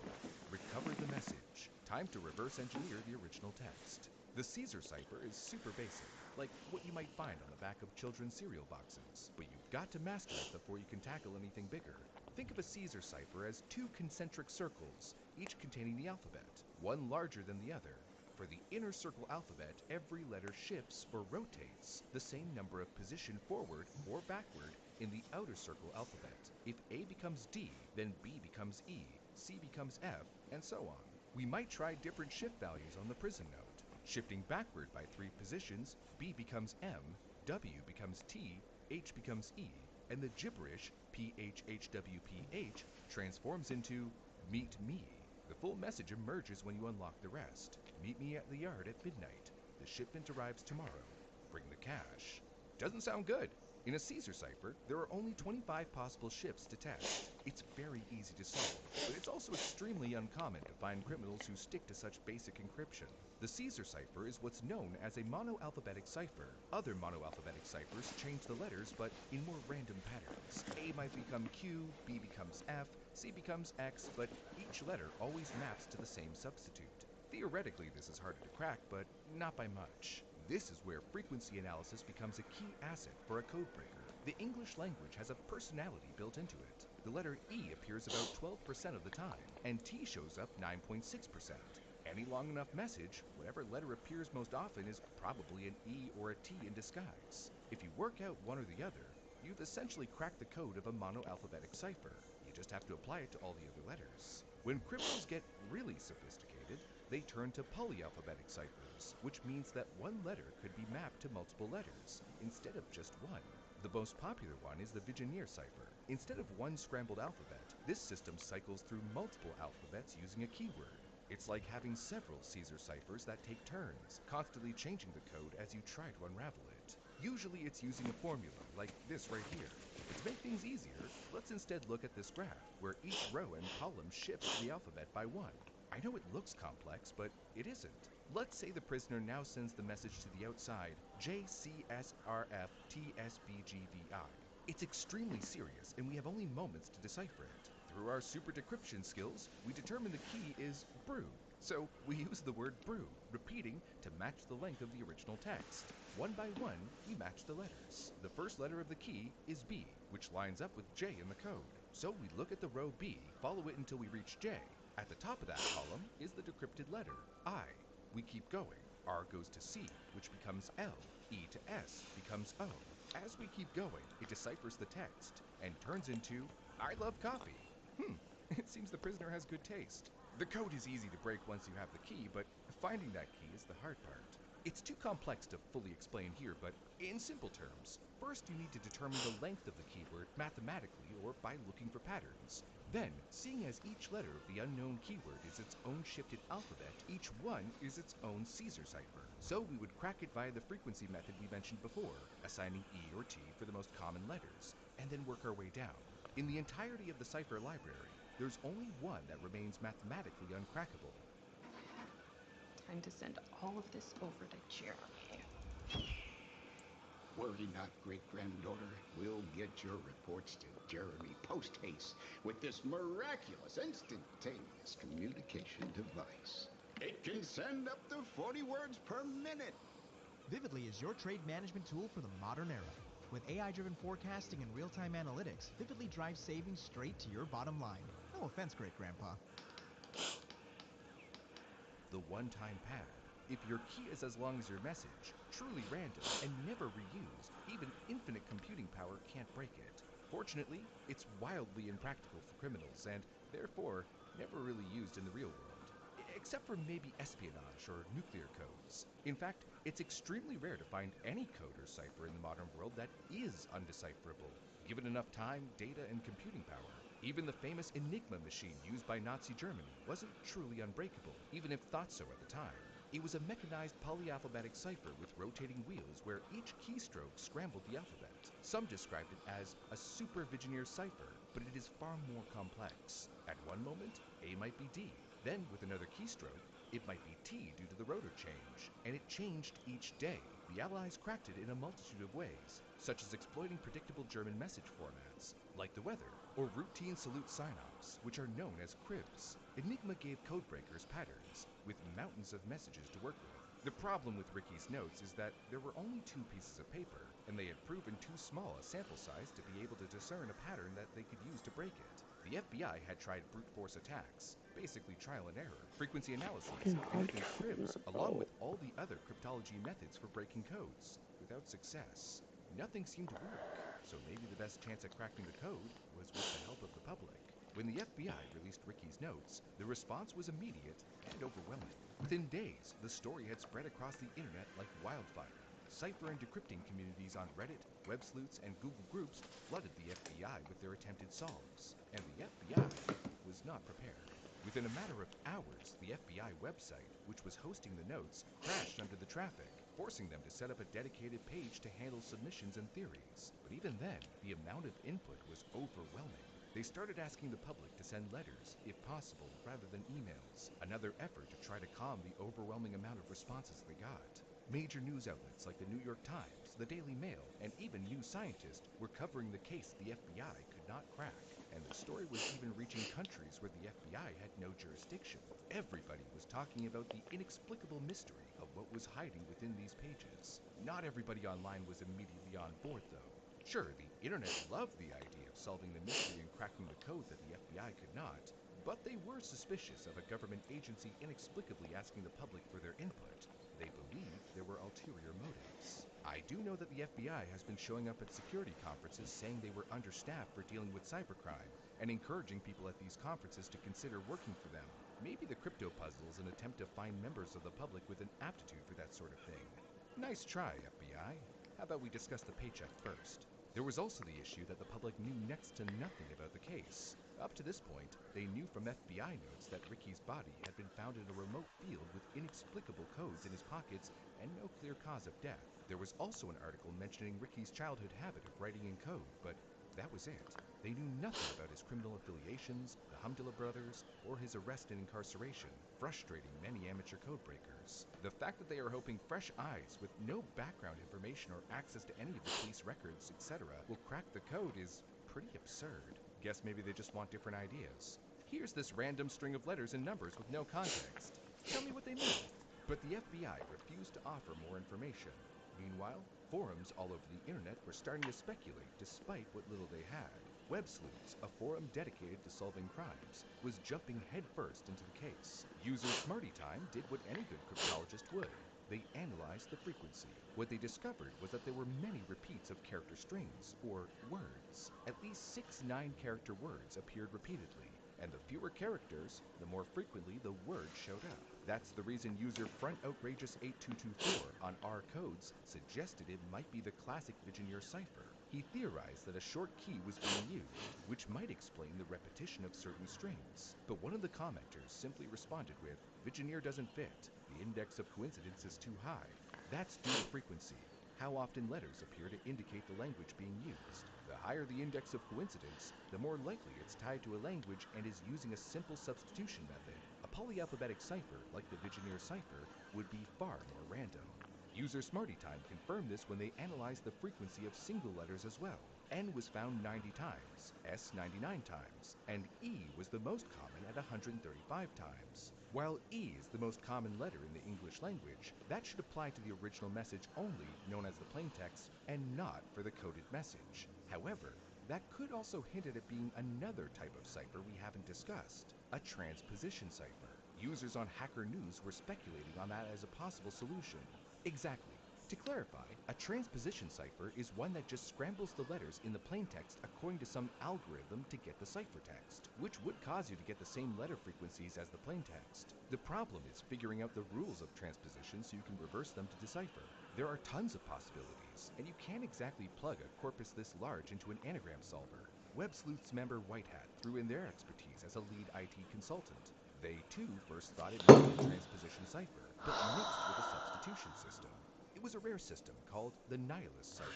Recover the message. Time to reverse engineer the original text. The Caesar cipher is super basic, like what you might find on the back of children's cereal boxes, but you've got to master it before you can tackle anything bigger. Think of a Caesar cipher as two concentric circles, each containing the alphabet, one larger than the other. For the inner circle alphabet, every letter shifts or rotates the same number of position forward or backward in the outer circle alphabet. If A becomes D, then B becomes E, C becomes F, and so on. We might try different shift values on the prison note. Shifting backward by 3 positions, B becomes M, W becomes T, H becomes E, and the gibberish PHHWPH transforms into Meet Me. The full message emerges when you unlock the rest. Meet me at the yard at midnight. The shipment arrives tomorrow. Bring the cash. Doesn't sound good. In a Caesar cipher, there are only 25 possible shifts to test. It's very easy to solve, but it's also extremely uncommon to find criminals who stick to such basic encryption. The Caesar cipher is what's known as a monoalphabetic cipher. Other monoalphabetic ciphers change the letters, but in more random patterns. A might become Q, B becomes F, C becomes X, but each letter always maps to the same substitute. Theoretically, this is harder to crack, but not by much. This is where frequency analysis becomes a key asset for a codebreaker. The English language has a personality built into it. The letter E appears about 12% of the time, and T shows up 9.6%. Any long enough message, whatever letter appears most often is probably an E or a T in disguise. If you work out one or the other, you've essentially cracked the code of a monoalphabetic cipher. You just have to apply it to all the other letters. When criminals get really sophisticated, they turn to polyalphabetic ciphers, which means that one letter could be mapped to multiple letters, instead of just one. The most popular one is the Vigenère cipher. Instead of one scrambled alphabet, this system cycles through multiple alphabets using a keyword. It's like having several Caesar ciphers that take turns, constantly changing the code as you try to unravel it. Usually it's using a formula, like this right here. But to make things easier, let's instead look at this graph, where each row and column shifts the alphabet by 1. I know it looks complex, but it isn't. Let's say the prisoner now sends the message to the outside, JCSRFTSBGVI. It's extremely serious, and we have only moments to decipher it. Through our super decryption skills, we determine the key is brew. So we use the word brew, repeating to match the length of the original text. One by one, we match the letters. The first letter of the key is B, which lines up with J in the code. So we look at the row B, follow it until we reach J. At the top of that column is the decrypted letter, I. We keep going. R goes to C, which becomes L. E to S becomes O. As we keep going, it deciphers the text and turns into, I love coffee. It seems the prisoner has good taste. The code is easy to break once you have the key, but finding that key is the hard part. It's too complex to fully explain here, but in simple terms, first you need to determine the length of the keyword mathematically or by looking for patterns. Then, seeing as each letter of the unknown keyword is its own shifted alphabet, each one is its own Caesar cipher. So we would crack it via the frequency method we mentioned before, assigning E or T for the most common letters, and then work our way down. In the entirety of the cipher library, there's only one that remains mathematically uncrackable. Time to send all of this over to Jeremy. Worry not, great-granddaughter. We'll get your reports to Jeremy post-haste with this miraculous instantaneous communication device. It can send up to 40 words per minute. Vividly is your trade management tool for the modern era. With AI-driven forecasting and real-time analytics, Vividly drives savings straight to your bottom line. No offense, great-grandpa. The one-time pad. If your key is as long as your message, truly random, and never reused, even infinite computing power can't break it. Fortunately, it's wildly impractical for criminals and, therefore, never really used in the real world. Except for maybe espionage or nuclear codes. In fact, it's extremely rare to find any code or cipher in the modern world that is undecipherable, given enough time, data, and computing power. Even the famous Enigma machine used by Nazi Germany wasn't truly unbreakable, even if thought so at the time. It was a mechanized polyalphabetic cipher with rotating wheels where each keystroke scrambled the alphabet. Some described it as a super Vigenère cipher, but it is far more complex. At one moment, A might be D. Then, with another keystroke, it might be T due to the rotor change, and it changed each day. The Allies cracked it in a multitude of ways, such as exploiting predictable German message formats, like the weather, or routine salute sign-offs, which are known as cribs. Enigma gave codebreakers patterns, with mountains of messages to work with. The problem with Ricky's notes is that there were only 2 pieces of paper, and they had proven too small a sample size to be able to discern a pattern that they could use to break it. The FBI had tried brute force attacks, basically trial and error, frequency analysis, and even cribs, along with all the other cryptology methods for breaking codes, without success. Nothing seemed to work, so maybe the best chance at cracking the code was with the help of the public. When the FBI released Ricky's notes, the response was immediate and overwhelming. Within days, the story had spread across the internet like wildfire. Cipher and decrypting communities on Reddit, web sleuths, and Google groups flooded the FBI with their attempted solves, and the FBI was not prepared. Within a matter of hours, the FBI website, which was hosting the notes, crashed under the traffic, forcing them to set up a dedicated page to handle submissions and theories. But even then, the amount of input was overwhelming. They started asking the public to send letters, if possible, rather than emails, another effort to try to calm the overwhelming amount of responses they got. Major news outlets like the New York Times, the Daily Mail, and even New Scientist were covering the case the FBI could not crack, and the story was even reaching countries where the FBI had no jurisdiction. Everybody was talking about the inexplicable mystery of what was hiding within these pages. Not everybody online was immediately on board, though. Sure, the internet loved the idea of solving the mystery and cracking the code that the FBI could not, but they were suspicious of a government agency inexplicably asking the public for their input. They believed there were ulterior motives. I do know that the FBI has been showing up at security conferences saying they were understaffed for dealing with cybercrime, and encouraging people at these conferences to consider working for them. Maybe the crypto puzzle is an attempt to find members of the public with an aptitude for that sort of thing. Nice try, FBI. How about we discuss the paycheck first? There was also the issue that the public knew next to nothing about the case. Up to this point, they knew from FBI notes that Ricky's body had been found in a remote field with inexplicable codes in his pockets and no clear cause of death. There was also an article mentioning Ricky's childhood habit of writing in code, but that was it. They knew nothing about his criminal affiliations, the Humdullah brothers, or his arrest and incarceration, frustrating many amateur codebreakers. The fact that they are hoping fresh eyes with no background information or access to any of the police records, etc., will crack the code is pretty absurd. Guess maybe they just want different ideas. Here's this random string of letters and numbers with no context. Tell me what they mean. But the FBI refused to offer more information. Meanwhile, forums all over the internet were starting to speculate despite what little they had. Web Sleuths, a forum dedicated to solving crimes, was jumping headfirst into the case. User Smarty Time did what any good cryptologist would. They analyzed the frequency. What they discovered was that there were many repeats of character strings, or words. At least 6 9-character words appeared repeatedly, and the fewer characters, the more frequently the word showed up. That's the reason user Front Outrageous 8224 on R Codes suggested it might be the classic Vigenère cipher. He theorized that a short key was being used, which might explain the repetition of certain strings. But one of the commenters simply responded with, "Vigenère doesn't fit. The index of coincidence is too high. That's due to frequency. How often letters appear to indicate the language being used. The higher the index of coincidence, the more likely it's tied to a language and is using a simple substitution method. A polyalphabetic cipher, like the Vigenère cipher, would be far more random." User SmartyTime confirmed this when they analyzed the frequency of single letters as well. N was found 90 times, S 99 times, and E was the most common at 135 times. While E is the most common letter in the English language, that should apply to the original message only, known as the plaintext, and not for the coded message. However, that could also hint at it being another type of cipher we haven't discussed, a transposition cipher. Users on Hacker News were speculating on that as a possible solution. Exactly. To clarify, a transposition cipher is one that just scrambles the letters in the plaintext according to some algorithm to get the ciphertext, which would cause you to get the same letter frequencies as the plaintext. The problem is figuring out the rules of transposition so you can reverse them to decipher. There are tons of possibilities, and you can't exactly plug a corpus this large into an anagram solver. Web Sleuth's member Whitehat threw in their expertise as a lead IT consultant. They too first thought it might be a transposition cipher, but mixed with a substitution system. It was a rare system called the nihilist cipher,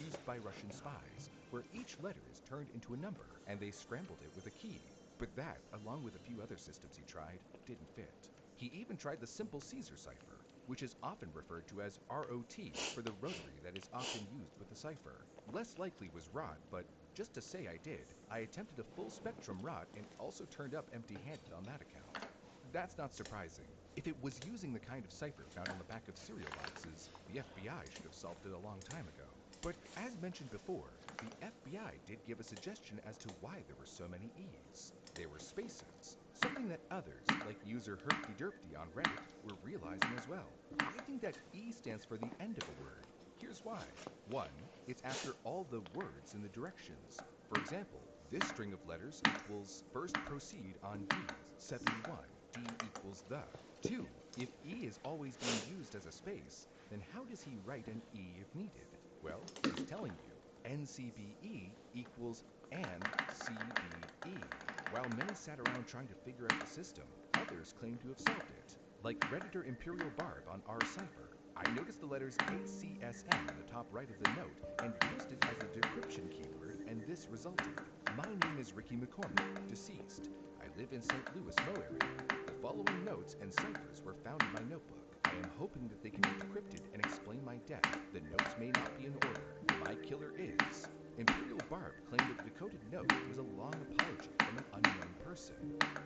used by Russian spies, where each letter is turned into a number, and they scrambled it with a key. But that, along with a few other systems he tried, didn't fit. He even tried the simple Caesar cipher, which is often referred to as ROT for the rotary that is often used with the cipher. Less likely was ROT, but just to say I did, I attempted a full spectrum ROT and also turned up empty-handed on that account. That's not surprising. If it was using the kind of cipher found on the back of cereal boxes, the FBI should have solved it a long time ago. But as mentioned before, the FBI did give a suggestion as to why there were so many E's. They were spaces, something that others, like user Herpty on Reddit, were realizing as well. I think that E stands for the end of a word. Here's why. 1. It's after all the words in the directions. For example, this string of letters equals first proceed on D, 71. D equals the. 2. If E is always being used as a space, then how does he write an E if needed? Well, he's telling you. NCBE equals NCBE. While many sat around trying to figure out the system, others claim to have solved it. Like Redditor Imperial Barb on R Cipher, I noticed the letters ACSM in the top right of the note and used it as a decryption keyword, and this resulted. My name is Ricky McCormick, deceased. I live in St. Louis, Mo area. The following notes and ciphers were found in my notebook. I am hoping that they can be decrypted and explain my death. The notes may not be in order. My killer is... Imperial Barb claimed that the decoded note was a long apology from an unknown person.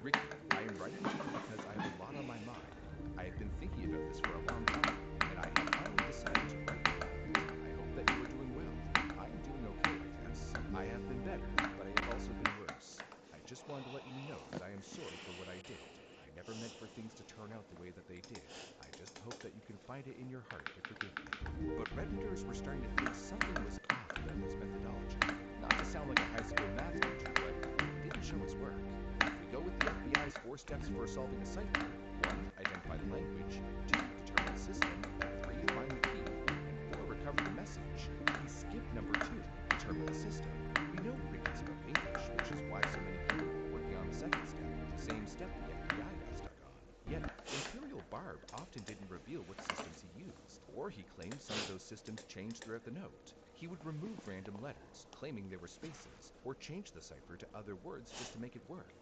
Ricky, I am writing to you because I have a lot on my mind. I have been thinking about this for a long time, and I have finally decided to write to you. I hope that you are doing well. I am doing okay, I guess. I have been better, but I have also been worse. I just wanted to let you know that I am sorry for what I did. I never meant for things to turn out the way that they did. I just hope that you can find it in your heart to forgive me. But Redditors were starting to think something was off about his methodology. Not to sound like a high school math teacher, but it didn't show its work. If we go with the FBI's 4 steps for solving a cipher: 1. Identify the language, 2. Determine the system, 3. Find the key, and 4. Recover the message. He skipped number 2, determine the system. We know Ricky's about English, which is why so many people were working on the second step, the same step the FBI got stuck on. Yet, Imperial Barb often didn't reveal what systems he used, or he claimed some of those systems changed throughout the note. He would remove random letters, claiming they were spaces, or change the cipher to other words just to make it work.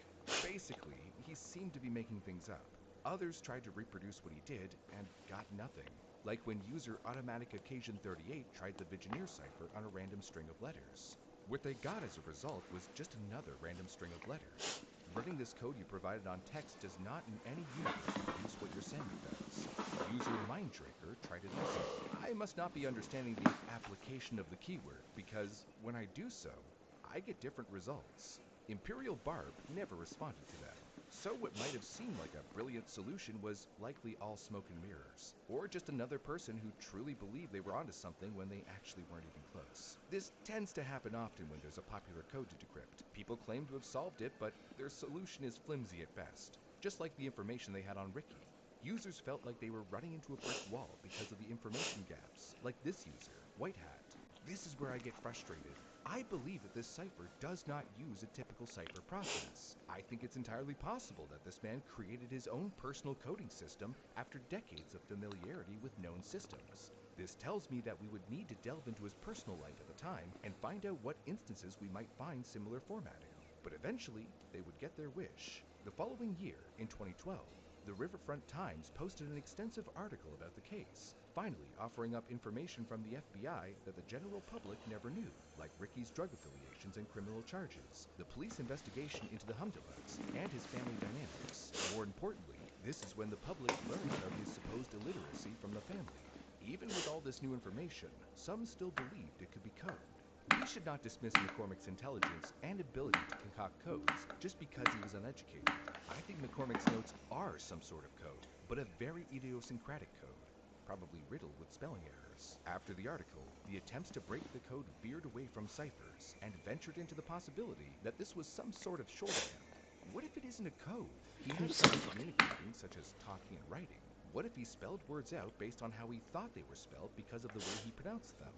Basically, he seemed to be making things up. Others tried to reproduce what he did, and got nothing. Like when user Automatic Occasion 38 tried the Vigineer cipher on a random string of letters. What they got as a result was just another random string of letters. Running this code you provided on text does not in any universe produce what you're saying it does. User Minddraker tried it also. I must not be understanding the application of the keyword, because when I do so, I get different results. Imperial Barb never responded to them. So what might have seemed like a brilliant solution was likely all smoke and mirrors, or just another person who truly believed they were onto something when they actually weren't even close. This tends to happen often when there's a popular code to decrypt. People claim to have solved it, but their solution is flimsy at best, just like the information they had on Ricky. Users felt like they were running into a brick wall because of the information gaps, like this user, Whitehat. This is where I get frustrated. I believe that this cipher does not use a typical cipher process. I think it's entirely possible that this man created his own personal coding system after decades of familiarity with known systems. This tells me that we would need to delve into his personal life at the time and find out what instances we might find similar formatting. But eventually, they would get their wish. The following year, in 2012, the Riverfront Times posted an extensive article about the case, finally offering up information from the FBI that the general public never knew, like Ricky's drug affiliations and criminal charges, the police investigation into the Humdalas, and his family dynamics. More importantly, this is when the public learned about his supposed illiteracy from the family. Even with all this new information, some still believed it could be code. We should not dismiss McCormick's intelligence and ability to concoct codes just because he was uneducated. I think McCormick's notes are some sort of code, but a very idiosyncratic code, probably riddled with spelling errors. After the article, the attempts to break the code veered away from ciphers and ventured into the possibility that this was some sort of shorthand. What if it isn't a code? He had ways of communicating, such as talking and writing. What if he spelled words out based on how he thought they were spelled because of the way he pronounced them?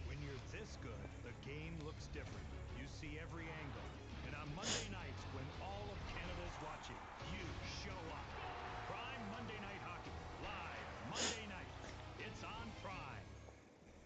When you're this good, the game looks different. You see every angle. And on Monday nights, when all of Canada's watching, you show up. Prime Monday Night Hockey, live Monday night. It's on Prime.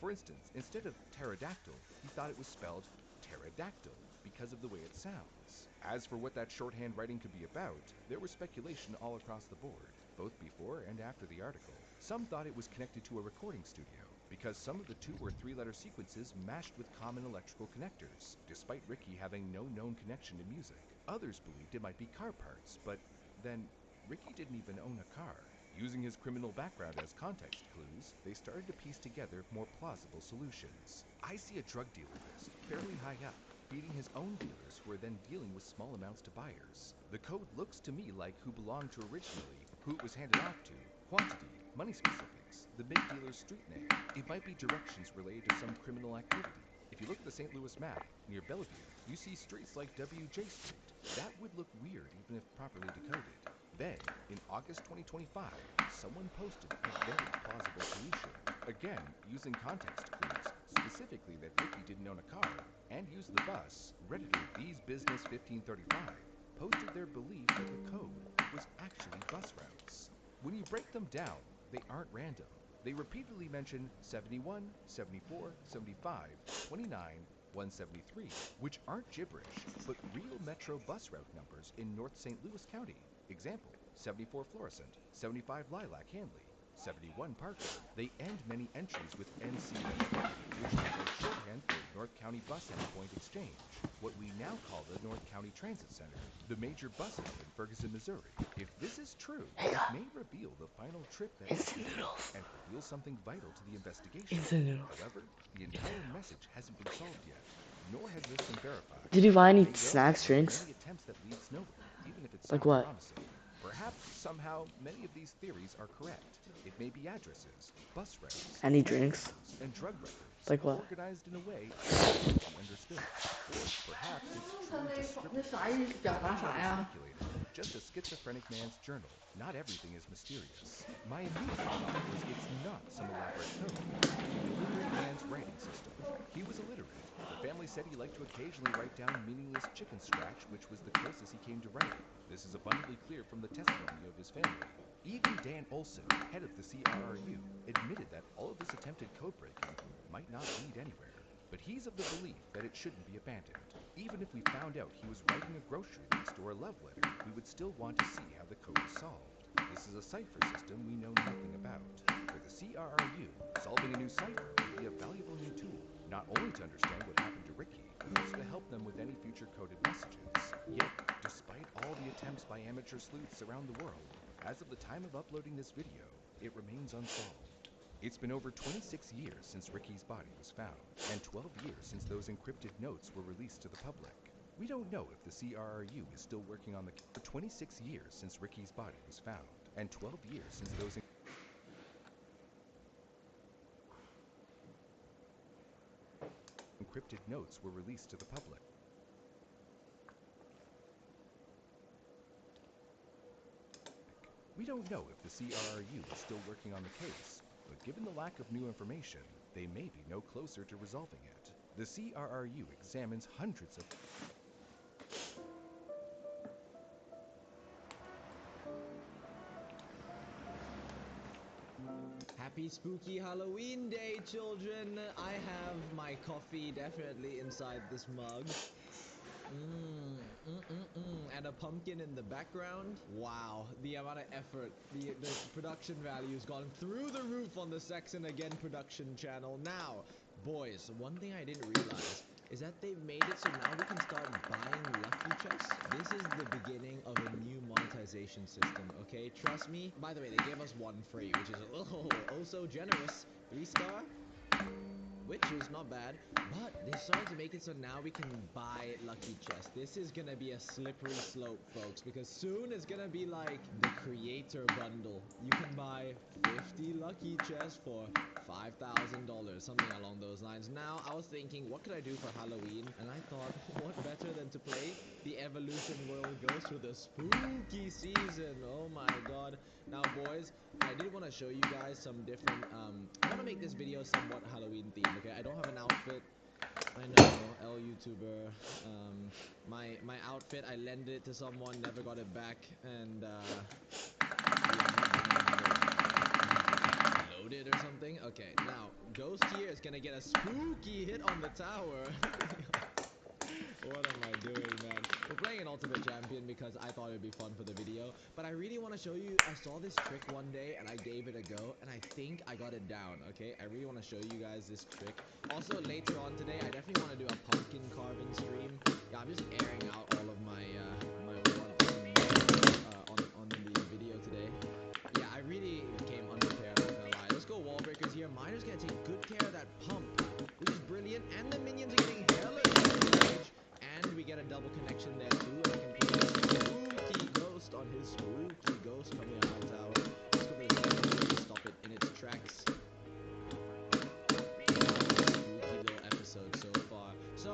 For instance, instead of pterodactyl, he thought it was spelled pterodactyl because of the way it sounds. As for what that shorthand writing could be about, there was speculation all across the board, both before and after the article. Some thought it was connected to a recording studio, because some of the 2- or 3-letter sequences matched with common electrical connectors, despite Ricky having no known connection to music. Others believed it might be car parts, but then Ricky didn't even own a car. Using his criminal background as context clues, they started to piece together more plausible solutions. I see a drug dealer list, fairly high up, feeding his own dealers who are then dealing with small amounts to buyers. The code looks to me like who belonged to originally, who it was handed off to, quantity, money specifics, the big dealer's street name. It might be directions related to some criminal activity. If you look at the St. Louis map, near Bellevue, you see streets like WJ Street. That would look weird even if properly decoded. Then, in August 2025, someone posted a very plausible solution. Again, using context clues, specifically that Ricky didn't own a car and used the bus, Redditor These Business 1535 posted their belief that the code was actually bus routes. When you break them down, they aren't random. They repeatedly mention 71, 74, 75, 29, 173, which aren't gibberish, but real Metro bus route numbers in North St. Louis County. Example, 74 Florissant, 75 Lilac Hanley, 71 Parker. They end many entries with NC, which is shorthand for North County Bus Endpoint Exchange, what we now call the North County Transit Center, the major bus hub in Ferguson, Missouri. If this is true, it may reveal the final trip that and reveal something vital to the investigation. However, the entire message hasn't been solved yet, nor has this been verified. Did you buy any They don't snacks, have drinks? many attempts that leads nowhere, even if it Like sounds what? promising. Perhaps somehow many of these theories are correct. It may be addresses, bus routes, Any drinks? and drug records, Like what? organized in a way that can't be understood. Or perhaps it's truly just scribbled. Speculating, just a schizophrenic man's journal. Not everything is mysterious. My immediate thought was it's not some elaborate code. It's an illiterate man's writing system. He was illiterate. The family said he liked to occasionally write down meaningless chicken scratch, which was the closest he came to writing. This is abundantly clear from the testimony of his family. Even Dan Olson, head of the CRRU, admitted that all of this attempted code breaking might not lead anywhere. But he's of the belief that it shouldn't be abandoned. Even if we found out he was writing a grocery list or a love letter, we would still want to see how the code is solved. This is a cipher system we know nothing about. For the CRRU, solving a new cipher would be a valuable new tool, not only to understand what happened to Ricky, but also to help them with any future coded messages. Yet, despite all the attempts by amateur sleuths around the world, as of the time of uploading this video, it remains unsolved. It's been over 26 years since Ricky's body was found, and 12 years since those encrypted notes were released to the public. We don't know if the CRRU is still working on the case. For 26 years since Ricky's body was found, and 12 years since those encrypted notes were released to the public. We don't know if the CRRU is still working on the case, but given the lack of new information, they may be no closer to resolving it. The CRRU examines hundreds of Happy spooky Halloween day, children. I have my coffee definitely inside this mug. And a pumpkin in the background. Wow, the amount of effort, the production value has gone through the roof on the Sex and Again production channel. Now, boys, one thing I didn't realize is that they've made it so now we can start buying lucky chests. This is the beginning of a new monetization system, okay? Trust me. By the way, they gave us one free, which is oh so generous. 3-star, which is not bad, but they started to make it so now we can buy lucky chests. This is gonna be a slippery slope, folks, because soon it's gonna be like the creator bundle. You can buy 50 lucky chests for $5,000, something along those lines. Now, I was thinking, what could I do for Halloween? And I thought, what better than to play the Evolution Royal Ghost for the spooky season? Oh my god. Now, boys, I did want to show you guys some different, I want to make this video somewhat Halloween themed, okay? I don't have an outfit. I know, L YouTuber. My outfit, I lended it to someone, never got it back, and, loaded or something. Okay, now Ghost here is gonna get a spooky hit on the tower. What am I doing, man? We're playing an Ultimate Champion because I thought it'd be fun for the video, but I really want to show you. I saw this trick one day and I gave it a go, and I think I got it down. Okay, I really want to show you guys this trick. Also, later on today, I definitely want to do a pumpkin carving stream. Yeah, I'm just airing out all of my my on the video today. Yeah, I really became unprepared, I'm not gonna lie. Let's go wall breakers here. Miner's gonna take good care of that pump, which is brilliant, and the minions are getting hella damage, and we get a double connection there too, and I can put a spooky ghost on his spooky ghost coming out of my tower. Let's go for the stop it in its tracks. Spooky little episode so far. So,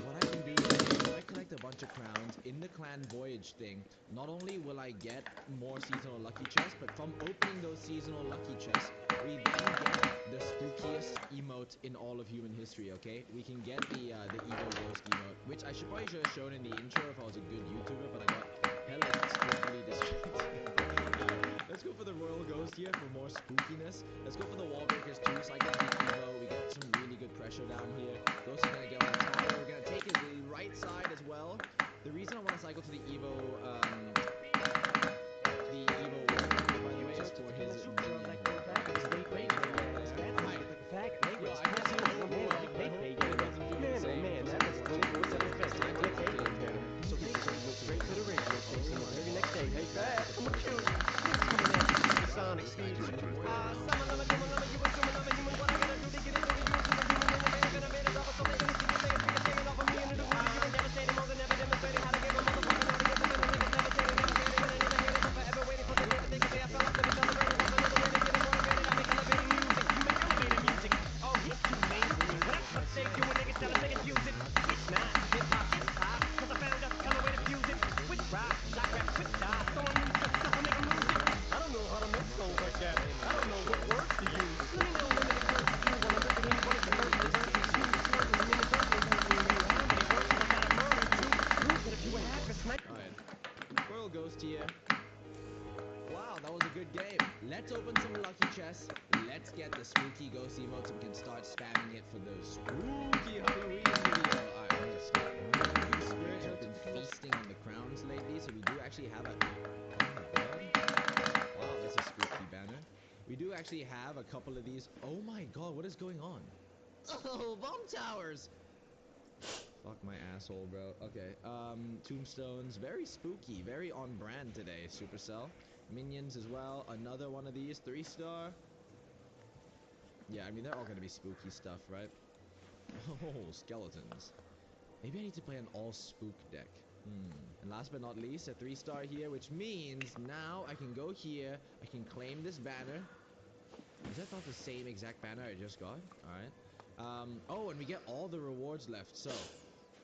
what I can do is if I collect a bunch of crowns in the clan voyage thing, not only will I get more seasonal lucky chests, but from opening those seasonal lucky chests, we then get the spookiest emote in all of human history, okay? We can get the evil ghost emote, which I probably should have shown in the intro if I was a good YouTuber, but I got hella spookily distracted. Alright, let's go for the royal ghost here for more spookiness. Let's go for the wall breakers too, so I can take Evo. We get some really good pressure down here. Ghost is gonna get on the tower. We're gonna take his right side as well. The reason I want to cycle to the Evo wall breaker, by the way, is for his minion. Man, that was 24/7 festival. Good day right there. So things are go straight to the radio station the very next day. Hey, Pat, I'm gonna kill you. Coming at you with the Sonic Steve. Summon you human. What I gotta do to get into the use of the human? They're gonna make a rubber, so they're gonna see this nigga taking off of me into the room. You been devastating, more than ever demonstrating how to give a motherfucker how to get the feeling like it's levitating. Never fading, and I never hated, but forever waiting for the day that they can say I fell off to be celebrated. That's another way to get it motivated. I make elevating music. You make elevated music. Oh, he's too mainstream. What I say, you a nigga tell us they confuse it. It's not hip-hop, it's pop. Cause I found a hella way to fuse it. With rock, like rap, with die. So I'm used to stuff, I make them lose it. I don't know how to make songs like that. I don't know what words to use. Let me know when it occurs to you. When I'm looking at what is the first that turns you. Slurs and inadvertently hurt me. How many verses I gotta murder to prove that if you were half a snipe. Alright, royal ghost here. Wow, that was a good game. Let's open some lucky chests. Let's get the spooky ghost emotes so we can start spamming it for the spooky Halloween video. Alright, I'm gonna start. The spirit has been feasting on the crowns lately, so we do actually have a... Oh my god. Wow, that's a spooky banner. We do actually have a couple of these. Oh my god, what is going on? Oh, bomb towers! Fuck my asshole, bro. Okay, tombstones. Very spooky. Very on brand today, Supercell. Minions as well. Another one of these. 3-star. Yeah, I mean, they're all gonna be spooky stuff, right? Oh, skeletons. Maybe I need to play an all-spook deck. And last but not least, a 3-star here, which means now I can go here. I can claim this banner. Is that not the same exact banner I just got? Alright. Oh, and we get all the rewards left, so...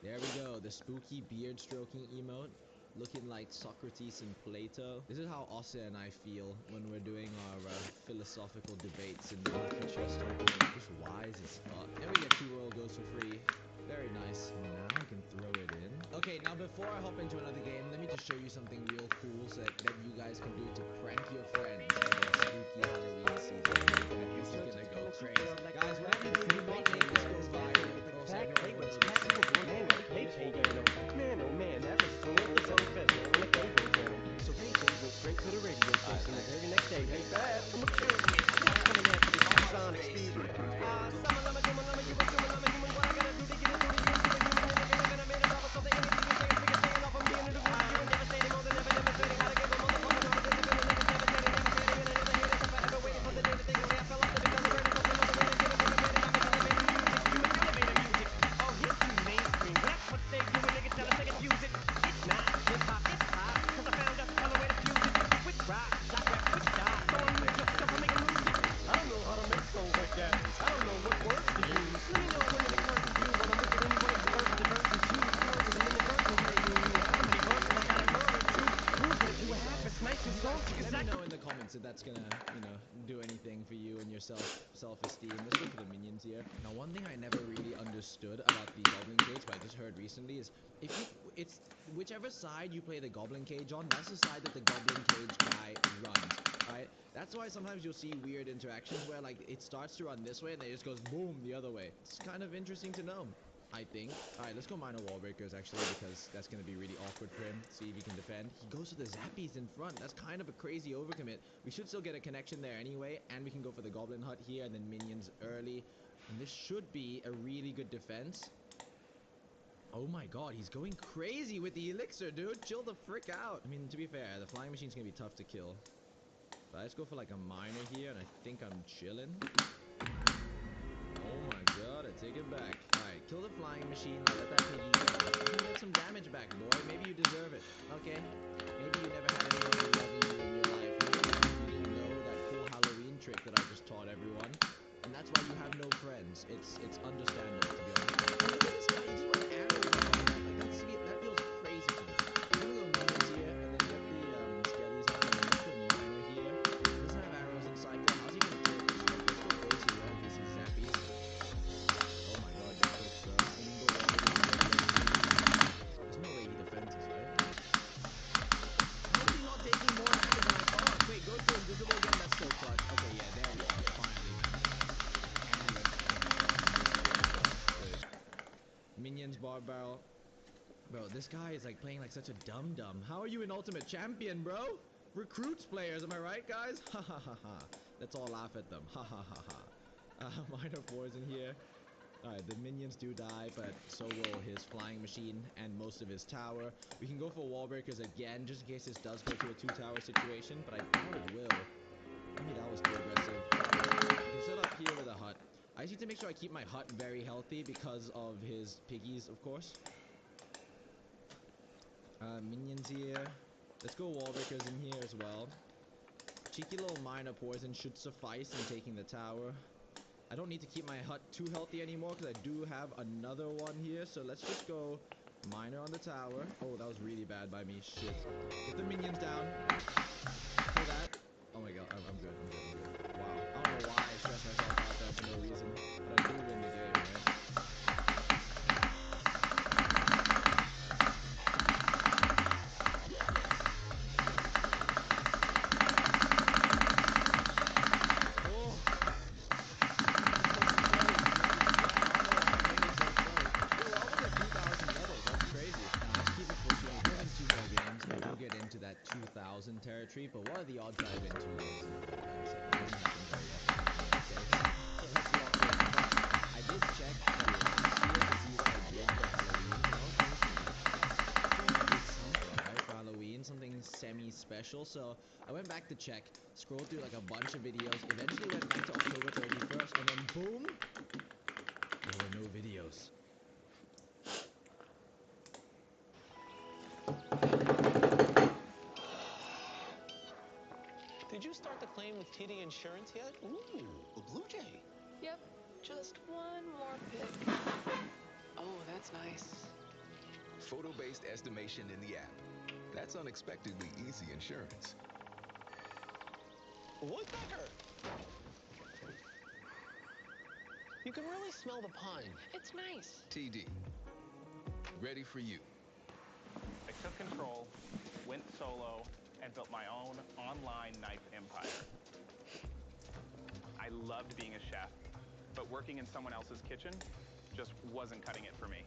There we go, the spooky beard stroking emote. Looking like Socrates and Plato. This is how Ossa and I feel when we're doing our philosophical debates in the lucky chest opening. Just wise as fuck. And we get 2 royal ghosts for free. Very nice. Now I can throw it in. Okay, now before I hop into another game, let me just show you something real cool so that you guys can do to prank your friends for their spooky Halloween season. This is gonna go crazy. Guys, whatever you do, make this go viral. Oh, sorry, no, what was I gonna say? Man, oh man, that was 20th of Summer Fest, man, on the cable channel. So KJ went straight to the radio station the very next day. Hey, Fab, I'm coming after this sonic speed. Summer lama, human lama, you assuming I'm a human. What I gotta do to get into the human, to a human, and I made it off of something. Anything you say is bigger, staying off of me into the room. You and devastating, more than ever demonstrating how to give a motherfucker all the good, the feeling like it's devastating, devastating, and I never hated, so forever waiting for the day that they only I fell off to be celebrated. So some other way to get it motivated. I'm an elevator music, human elevator music. Oh, he's too mainstream. That's what they do when niggas tell us they confuse it. It's not hip hop, it's pop. Cause I found a color way to fuse it with rock, like rap with stop. So I'm new just stuff, I'm making music. I don't know how to make songs like that. I don't know what words to use. Let me know when it occurs to you. When I'm with anyone, it's the first to verse and two words and then the verse will hear you. How many verses I gotta murder to prove that if you a half as nice as songs, you Let me know in the comments if that's gonna, do anything for you and your self-esteem. Let's go for the minions here. Now, one thing I never really understood about the Goblin Cage, but I just heard recently, is it's whichever side you play the Goblin Cage on, that's the side that the Goblin Cage guy runs, right? That's why sometimes you'll see weird interactions where, like, it starts to run this way and then it just goes boom the other way. It's kind of interesting to know, I think. Alright, let's go minor wall breakers, actually, because that's going to be really awkward for him. See if he can defend. He goes to the zappies in front. That's kind of a crazy overcommit. We should still get a connection there anyway, and we can go for the Goblin Hut here, and then minions early. And this should be a really good defense. Oh my god, he's going crazy with the elixir, dude. Chill the frick out. I mean, to be fair, the flying machine's going to be tough to kill. But let's go for, like, a minor here, and I think I'm chilling. Oh my god, I take it back. Alright, kill the flying machine. Let that piggy go. You can get some damage back, boy. Maybe you deserve it. Okay. Maybe you never had anyone loving you in your life. Maybe you didn't know that cool Halloween trick that I just taught everyone. And that's why you have no friends. It's understandable, to be honest. And look at this guy. He just went arrows on him. Like, that feels crazy to me. I'm gonna go minions here, and then get the skellies on, and then let's go minor here. He doesn't have arrows in cycle. How's he gonna kill this? Let's go Ghosty here in case he's zappies. Oh my god, you're cooked, bro. And you can go all the way to the There's no way he defends us, right? How is he not taking more damage than I thought? Wait, goes to invisible again? That's so clutch. Okay, yeah, there we are. Finally. And let's minions, bar barrel. Bro, this guy is like playing like such a dum-dum. How are you an ultimate champion, bro? Recruits players, am I right, guys? Ha ha ha ha. Let's all laugh at them. Ha ha ha ha. Minor poison here. Alright, the minions do die, but so will his flying machine and most of his tower. We can go for wall breakers again, just in case this does go to a two-tower situation, but I doubt it will. I mean, that was too aggressive. We can set up here with a hut. I just need to make sure I keep my hut very healthy because of his piggies, of course. Minions here. Let's go wall breakers in here as well. Cheeky little minor poison should suffice in taking the tower. I don't need to keep my hut too healthy anymore because I do have another one here. So let's just go minor on the tower. Oh, that was really bad by me. Shit. Get the minions down. Kill that. Oh my god, I'm good. Wow. I don't know why I stressed myself out there for no reason. But I do win the game, right? That 2,000 territory, but what are the odds that I win 2 games in a row, guys? It doesn't happen very often, okay? So let's lock in. But I did check the last year to see what I did for Halloween, and I was thinking, like, I did something, right, for Halloween, something semi-special, so I went back to check, scrolled through, like, a bunch of videos, eventually went back to October 31st, and then boom, there were no videos. Did you start the claim with TD Insurance yet? Ooh, a Blue Jay. Yep, just one more pick. Oh, that's nice. Photo-based estimation in the app. That's unexpectedly easy insurance. Woodpecker! You can really smell the pine. It's nice. TD. Ready for you. I took control, went solo, and built my own online knife empire. I loved being a chef, but working in someone else's kitchen just wasn't cutting it for me.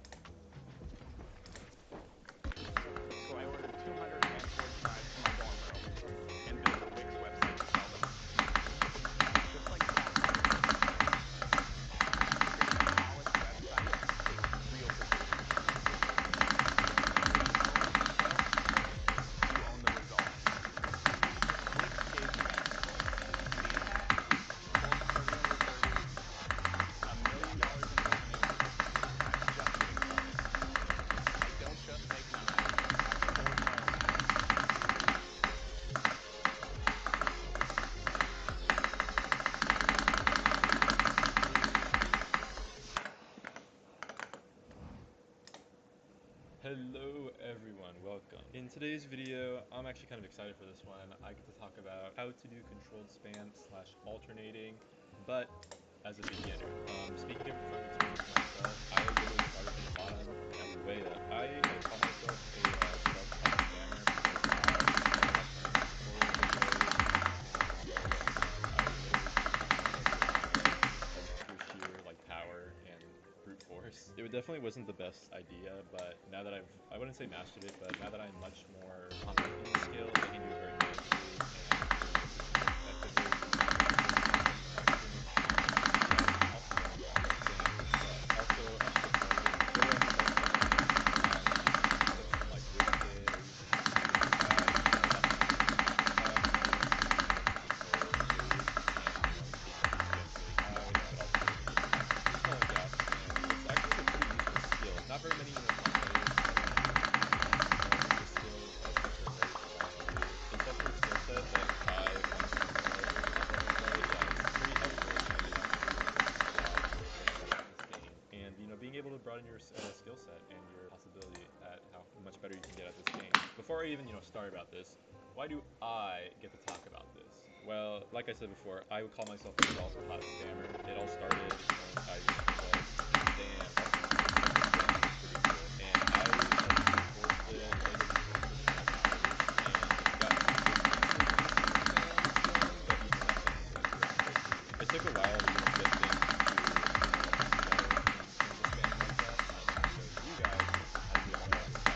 So I ordered 200 hand-forged knives from my dorm room and built a Wix website to sell them. Just like that. A polished website takes real precision. You own the results. Wix gave me that score. See that? Sold starting under 30, $1 million in revenue. That's just getting started. I don't just make knives. I forge my own path. Hello everyone, welcome. In today's video, I'm actually kind of excited for this one. I get to talk about how to do controlled spam / alternating, but as a beginner. Speaking of from experience myself, I literally started from the bottom and I moved way up. I call myself a self-taught spammer because I watched tutorial videos and so I literally of pure sheer power and brute force. It definitely wasn't the best idea, but now that I wouldn't say mastered it, but now that I'm much more confident in the skill, I can do it very manageably and effectively. My experience also as a tutorial, there are any from like WizKid or using not very many players this skill is for a very small view. It's definitely a skill set that I want to play. It's pretty helpful this game. And being able to broaden your skill set and your possibility at how much better you can get at this game. Before I even start about this, why do I get to talk about this? Well, like I said before, I would call myself a self-taught spammer. It all started when I was damn, that's pretty cool. And I enforced it, later enforced it in my hours, and got but it took a while to get things to better in the spam like that. I want to show you guys how to do it better at this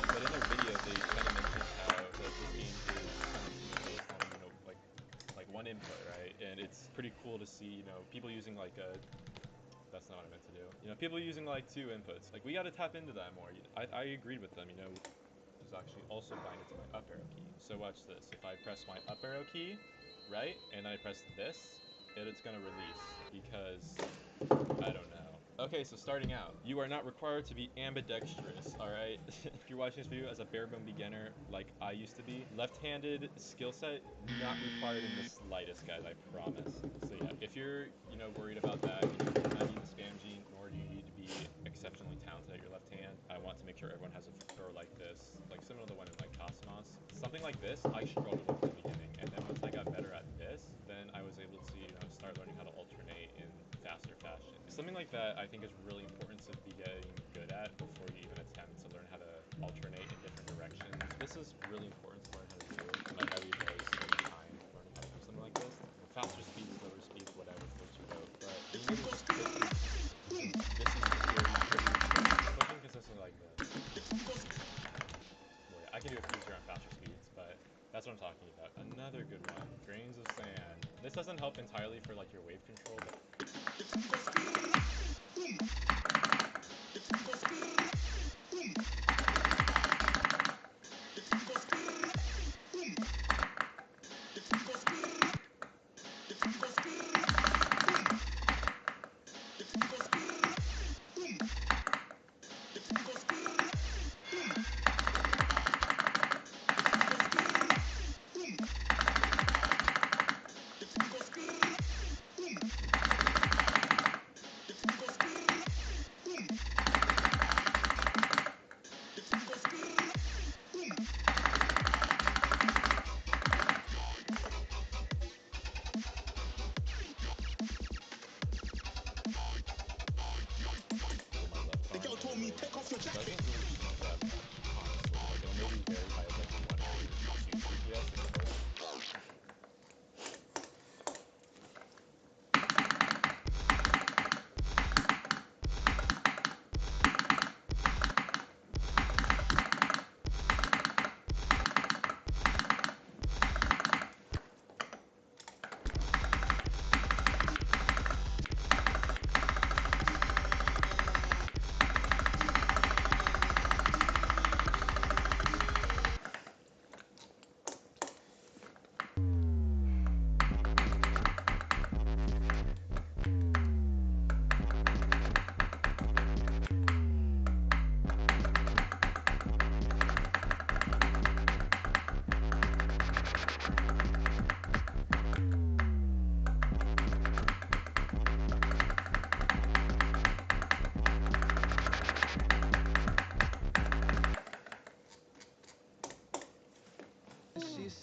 But in their video, they kind of mentioned how this game is kind of based on like one input, right? And it's pretty cool to see people using that's not what I meant to do. People using two inputs. Like we got to tap into that more. I agreed with them. Is actually also bind it to my up arrow key. So watch this. If I press my up arrow key, right, and then I press this, it's gonna release because I don't know. Okay, so starting out, you are not required to be ambidextrous, alright? If you're watching this video as a bare-bone beginner, like I used to be, left-handed skill set, not required in the slightest, guys, I promise. So yeah, if you're, worried about that, you do not need the spam gene, nor do you need to be exceptionally talented at your left hand. I want to make sure everyone has a throw like this, like similar to the one in Cosmos. Something like this, I struggled with in the beginning, and then once I got better at this, then I was able to, start learning how to alternate in faster fashion. Something like that I think is really important to be getting good at before you even attempt to learn how to alternate in different directions. This is really important to learn how to do, and I highly advise spending time learning how to do something like this. Faster speeds, slower speeds, whatever floats your boat, but being able to just click consistently. This is clicking consistently like this. Well, yeah, I can do a few around faster speeds, but that's what I'm talking about. Another good one, grains of sand. This doesn't help entirely for your wave control, but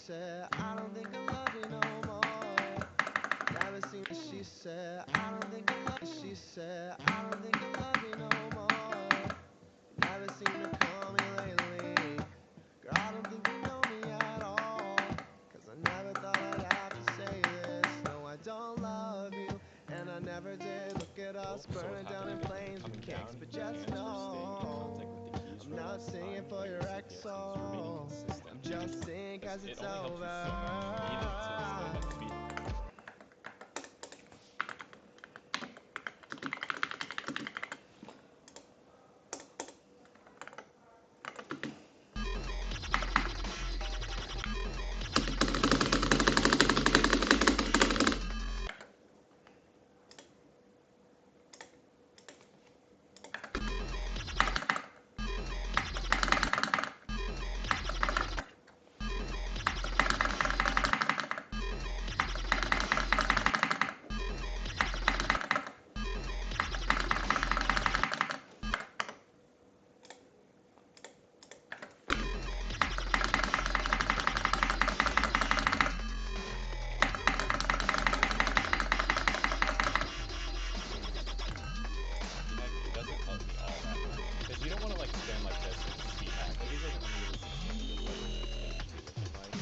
said, I don't think I love you no more. Never seen her, she said, I don't think I love you. She said, I don't think I love you no more. Never seen her call me lately. Girl, I don't think you know me at all. Cause I never thought I'd have to say this. No, I don't love you, and I never did. Look at us burning down in flames with kicks, but just know I'm not singing for your ex soul. I'm just singing cause it's over.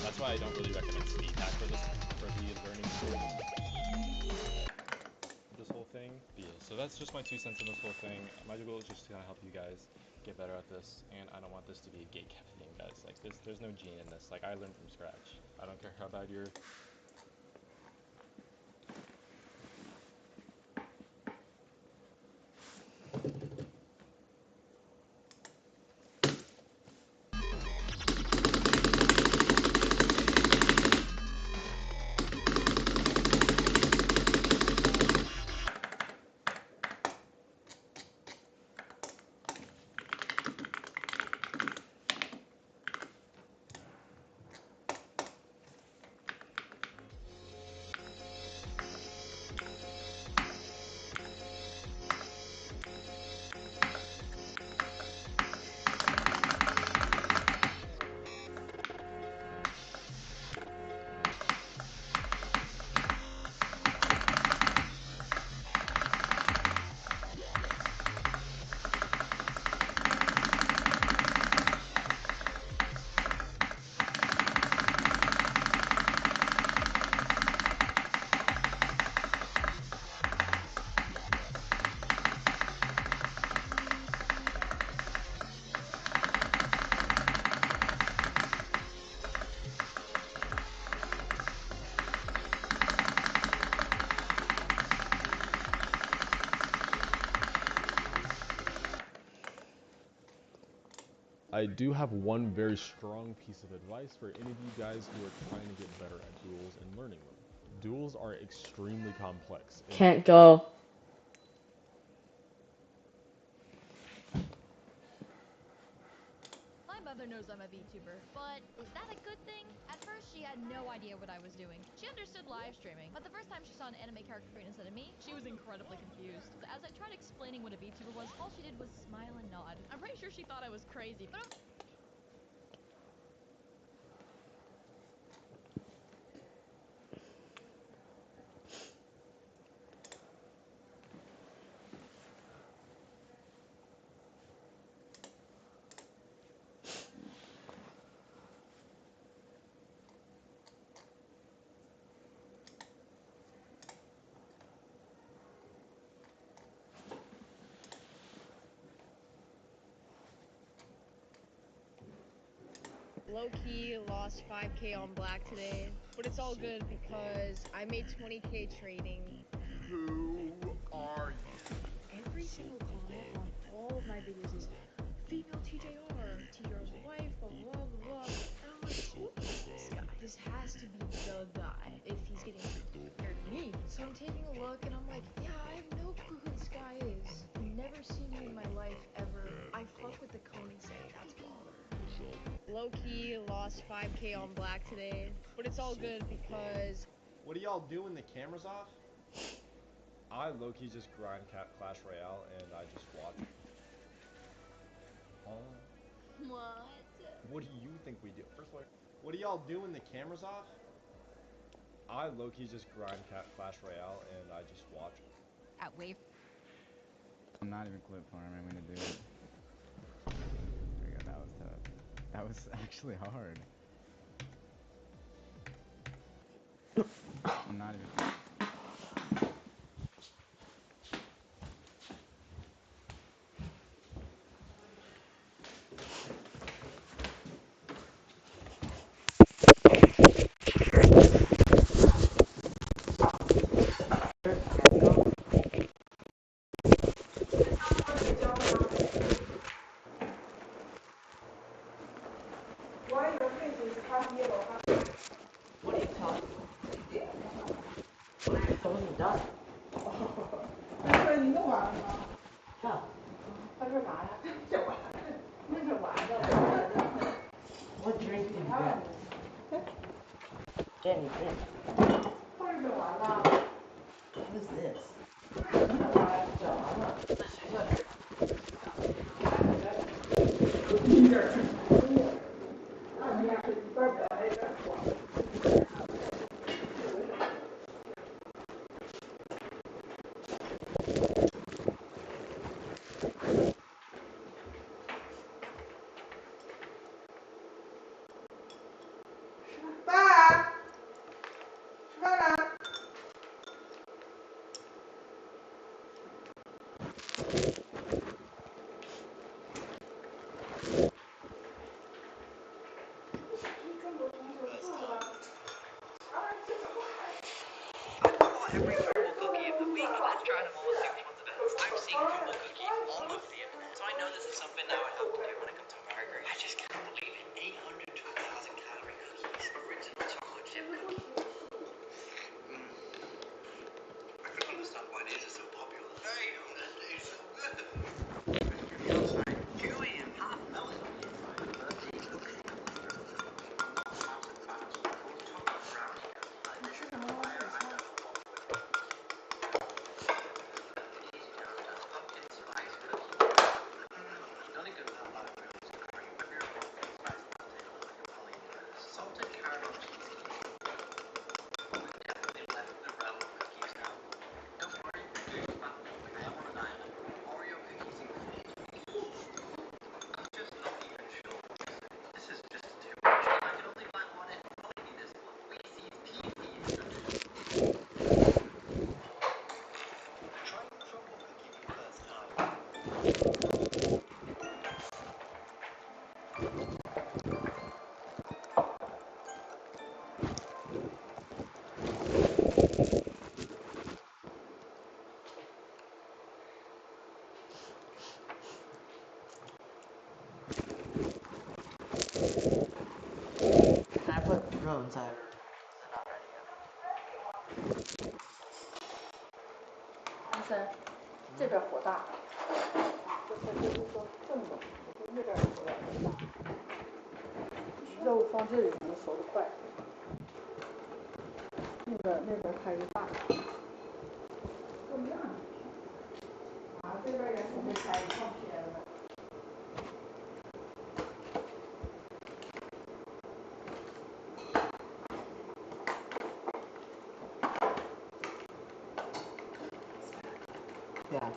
That's why I don't really recommend speed hack for this, for the learning tool. This whole thing. But yeah, so that's just my 2 cents on this whole thing. My goal is just to kind of help you guys get better at this, and I don't want this to be a gatekept thing, guys. Like there's no gene in this. Like I learned from scratch. I don't care how bad you're. I do have one very strong piece of advice for any of you guys who are trying to get better at duels and learning them. Duels are extremely complex. Can't go. My mother knows I'm a VTuber, but is that a good thing? At first, she had no idea what I was doing. She understood live streaming, but the first time she saw an anime character create instead of me, she was incredibly confused. As I tried explaining what a VTuber was, all she did was smile and nod. I'm pretty sure she thought I was crazy, but low-key lost 5K on black today, but it's all good because I made 20K trading. Who are you? Every single comment on all of my videos is female TJR, TJR's wife, blah blah blah blah blah. And I'm like, who is this guy? This has to be the guy if he's getting compared to me. So I'm taking a look and I'm like, yeah, I have no clue who this guy is. Never seen him in my life ever. I fuck with the Coney set, that's baller. Low-key lost 5K on black today, but it's all good because... What are y'all doing? The camera's off? I low-key just grind Clash Royale and I just watch. What? What do you think we do? First of all, what do y'all do when the camera's off? I low-key just grind Clash Royale and I just watch it. At Wave. I'm not even clip farm. I'm gonna do it. There we go. That was tough. That was actually hard. I'm not even. What drink did you get? Jenny drink. What is this? Every Jumbo cookie of the week. Let's try them all and see which one's the best. I'm seeing Jumbo cookie all over the internet, so I know this is something I would have to do when it comes to burgers. I just can't believe it. 800 to 1,000 calorie cookies. Original chocolate chip cookie. I don't understand why these are so popular. Hey, that tastes so good. The outside chewy and half melted on the inside. Salted caramel cheesecake. Definitely left the realm of cookies now. Don't worry, I am on an island. Oreo cookies included. I'm just not even sure. This is just too much. I can only find one and probably be this one. Reese's Pieces. Try crumble cookie first now. Can I put row inside? They're not ready yet.阿森，这边火大，就是说这么多，就那边火大。肉放这里能熟得快，那边开的大。不一样。啊，这边也准备开放片了。Yeah.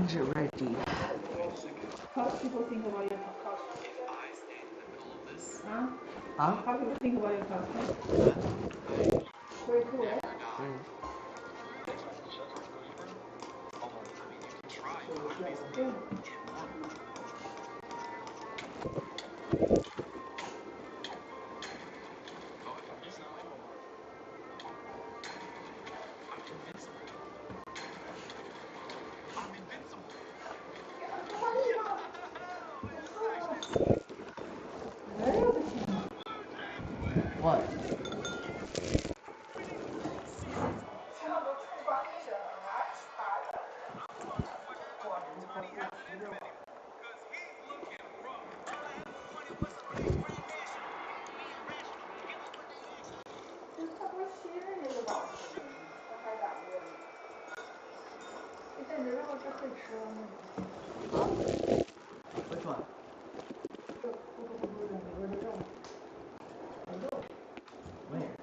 Ginger Reggie. How do people think about your costume? If I stand in the middle of this, Huh? Huh? How do people think about your costume? Very cool, right? I mean, you can try, but basically, Yeah. it won't. Oh, if I'm missing one, I'm invincible. I'm invincible. What? Which one? Where?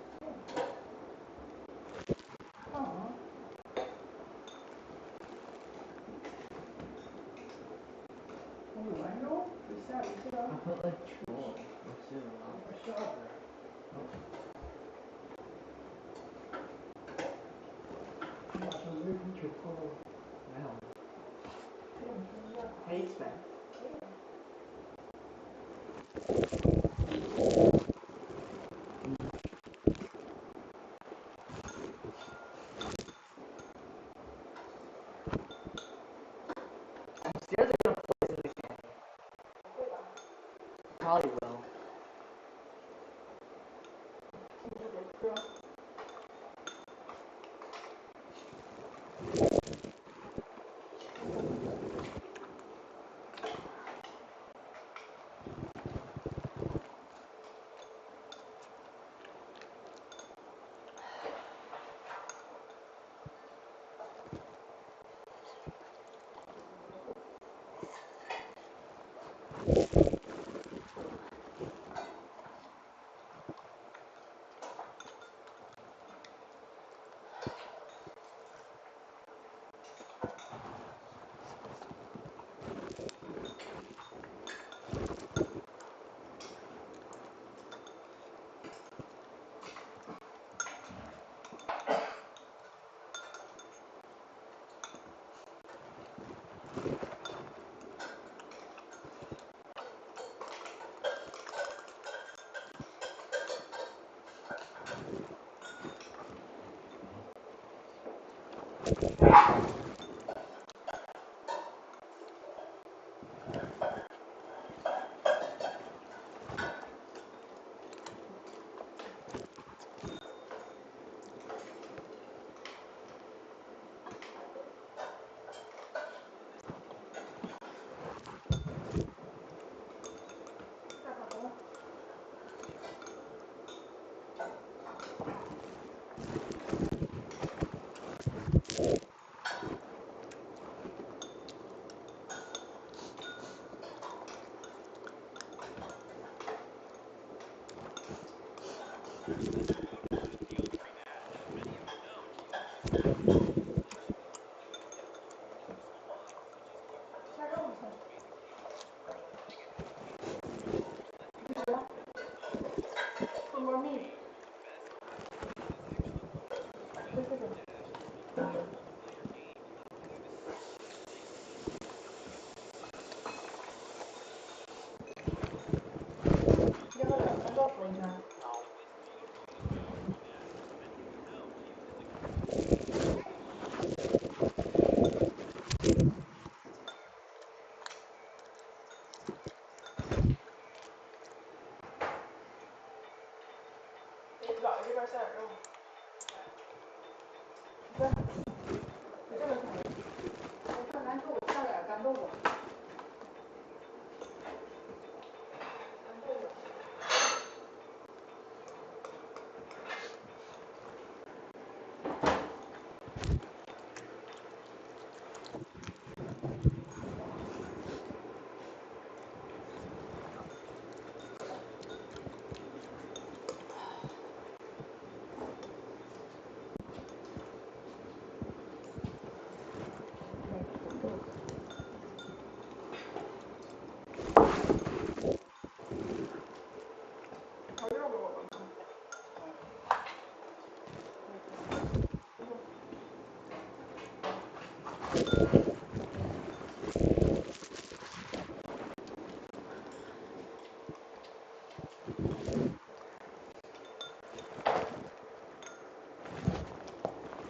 I put like troll or two. Wow. Hey, Sven. I'm scared they're gonna poison the game. Probably will.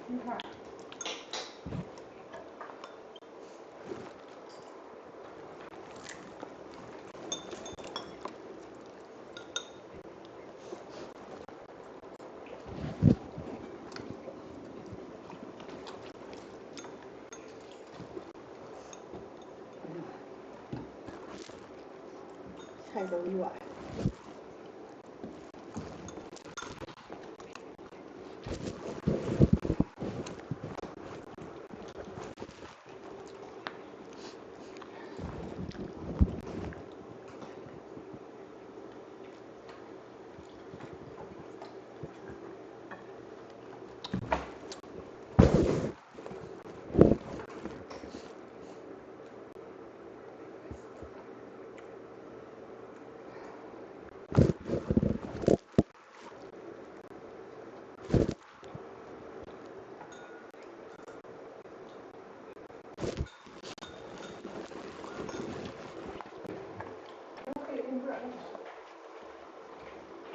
你看。菜都一碗。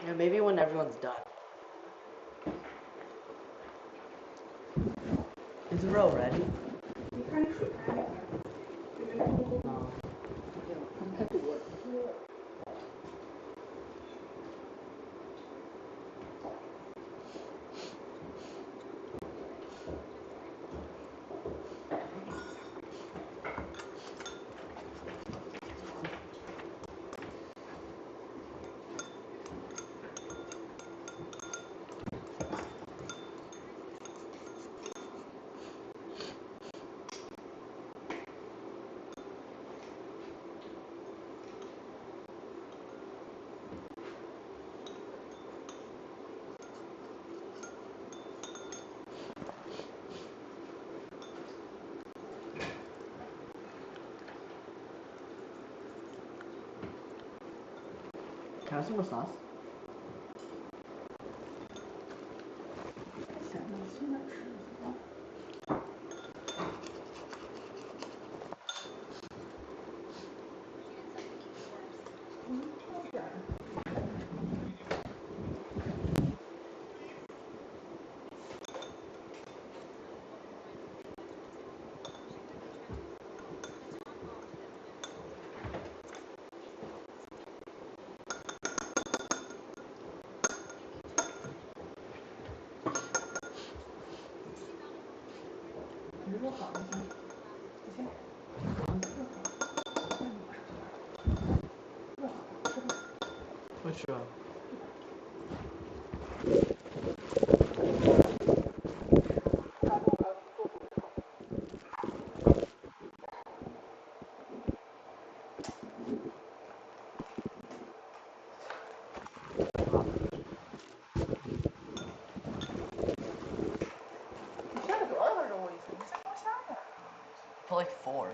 Yeah, maybe when everyone's done. Is the row ready? 你看你水开没开？这边都太多了。Can I have some more sauce? 想到现在吃什么？挑点儿。你说好一下，不行，不吃了。你下了多少分钟？我一次，你再给我下点儿。For like 4.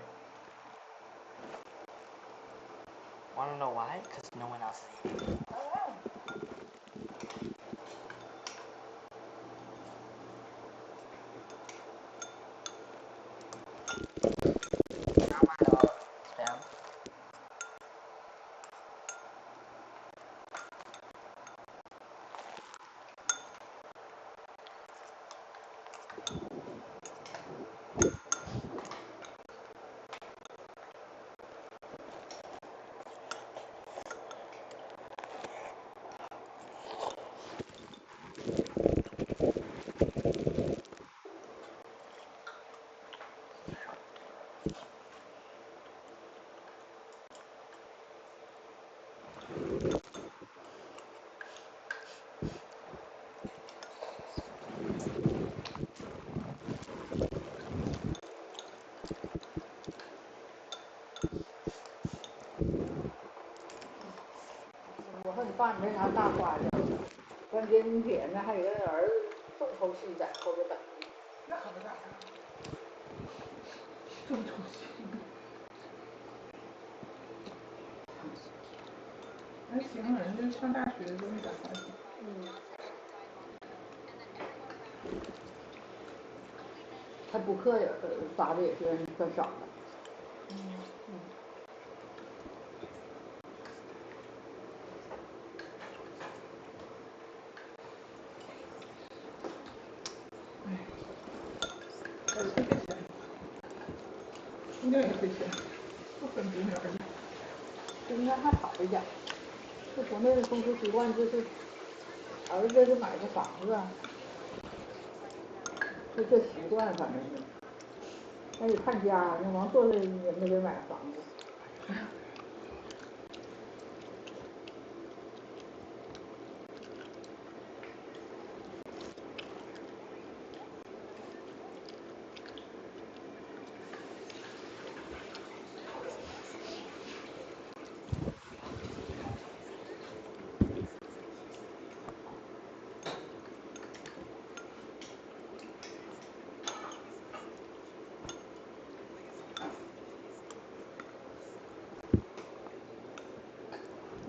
Wanna know why? Because no one else is eating. Not worried about spam.饭没啥大花样，关键点呢还有个儿子东抽西在后边等，那可不咋的，东抽西。还行，人家上大学就没咋花钱。他补课也发的也算少的。姑娘也会学，不分姑娘而已。这应该还好一点。就国内的风俗习惯就是，儿子就买个房子，就这习惯，反正是。还得看家，那王朔人家给买房子。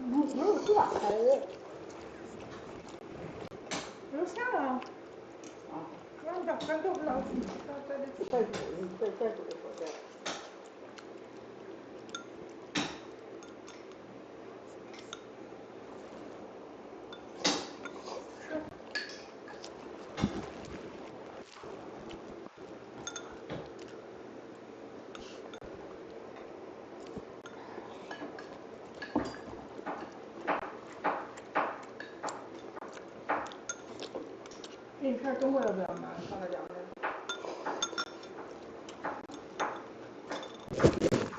不是不咋开的，留下了。啊，让你把干豆腐捞进去，再煮一会儿再。这一片中国要不要拿放在两边？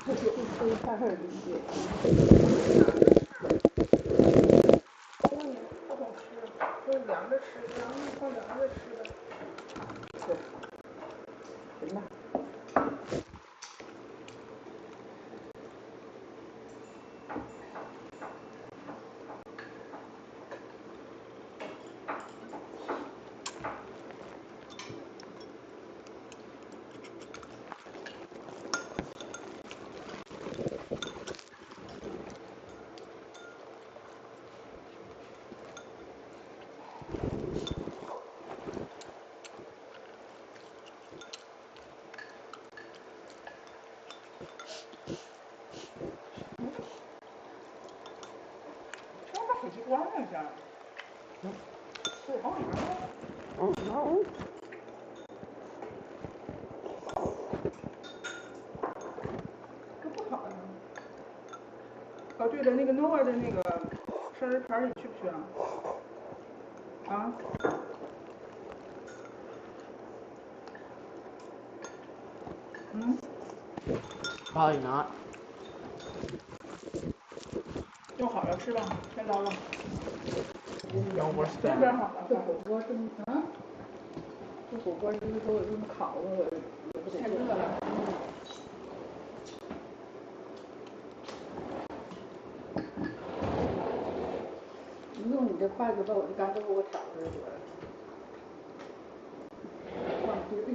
这一片还是理解。不好吃，就凉着吃，放凉着吃的。对，行吧。手机关了一下。对，好凉啊。这不好呀。哦，对了，那个 Noah 的那个生日 party 去不去啊？啊？嗯 Probably not. 用好了吃吧，先捞了。Don't work 这 bad. 边好了。这火锅真啊？这火锅就是说我这么烤的，我也不得太热了。你用你这筷子把我这干豆腐给我挑出来得了。放这个，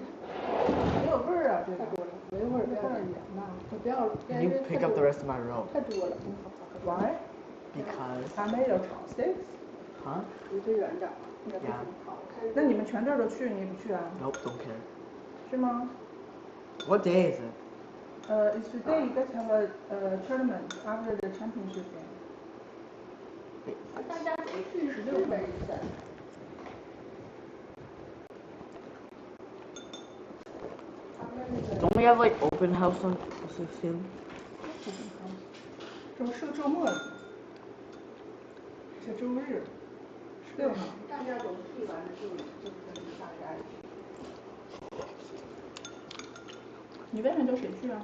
没有味儿啊，这个太多了，没味儿，放点盐呐。不要， Can you pick up the rest of my rope? 太多了。Why? Because. I made of chopsticks. Huh? 离这远点。Yeah. 那你们全这都去，你不去啊 Nope, don't care. 是吗 What day is it? It's today you guys have a tournament after the championship game. 大家谁去16分赛？Don't we have like open house on 16? 是个周末，是周日，16号。大家都去完了就跟大家一起。你问问都谁去啊？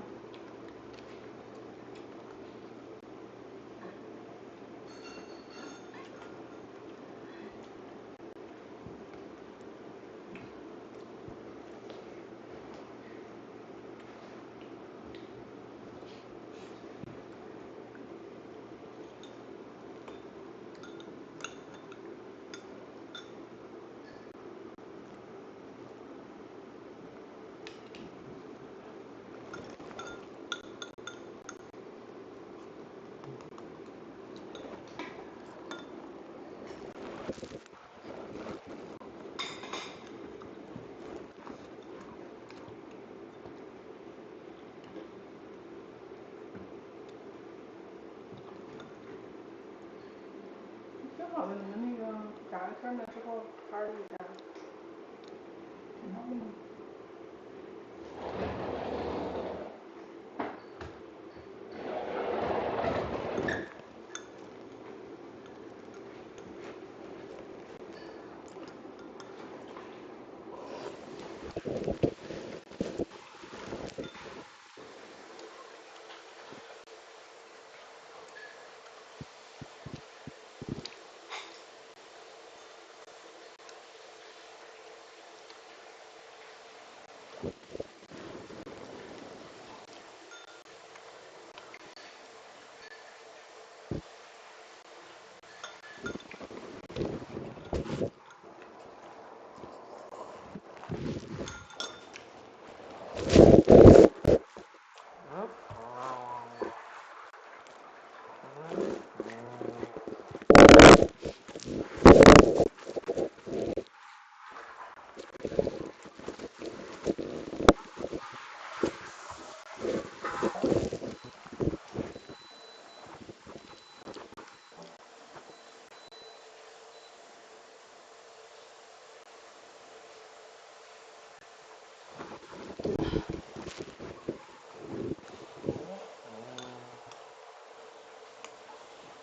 挺好的，你们那个打完分了之后party一下，挺好的。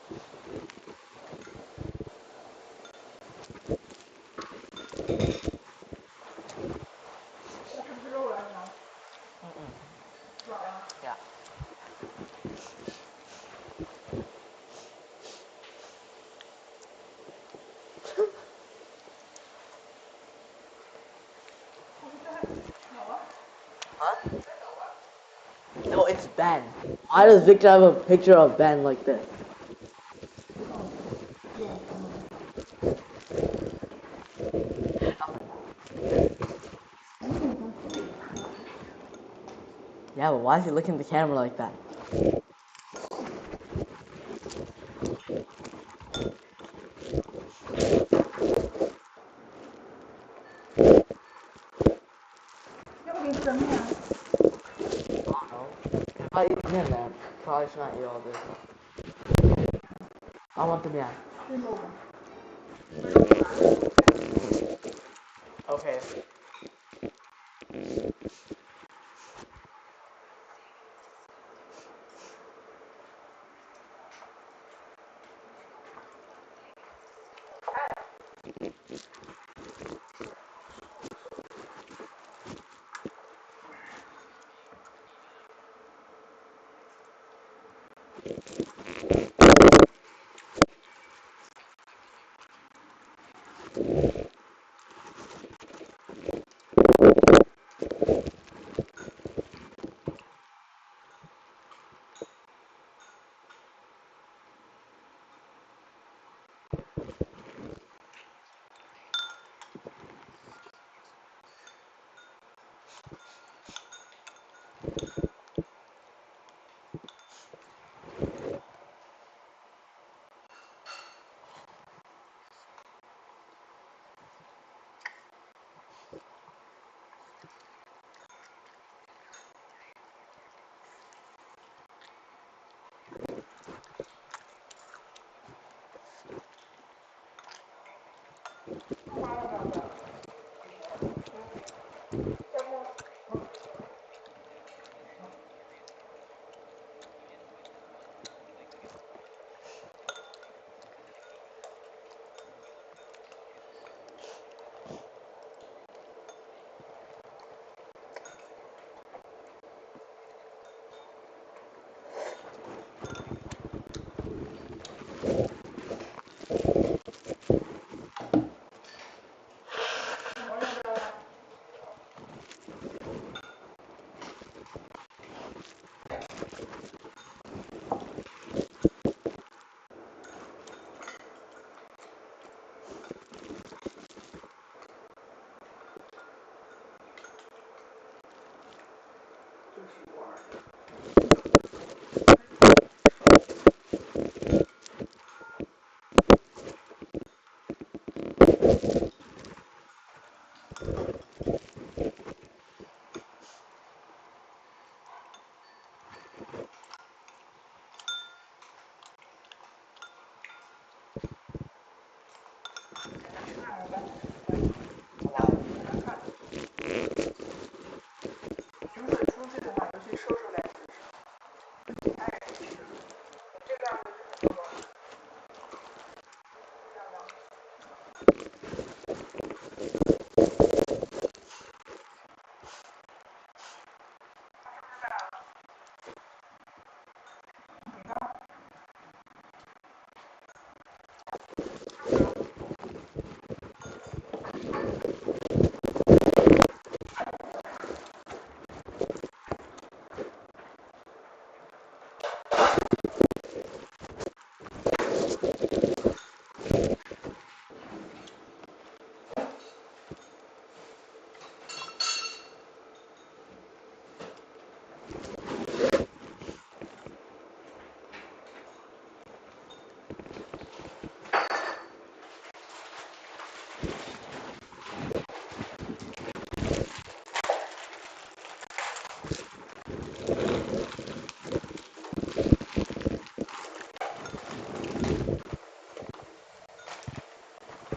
这是不是肉来着？软了。Yeah. Huh? No, it's Ben. Why does Victor have a picture of Ben like this? Yeah, but why is he looking at the camera like that? If I eat them, man, probably should not eat all this. I want them, yeah. Okay.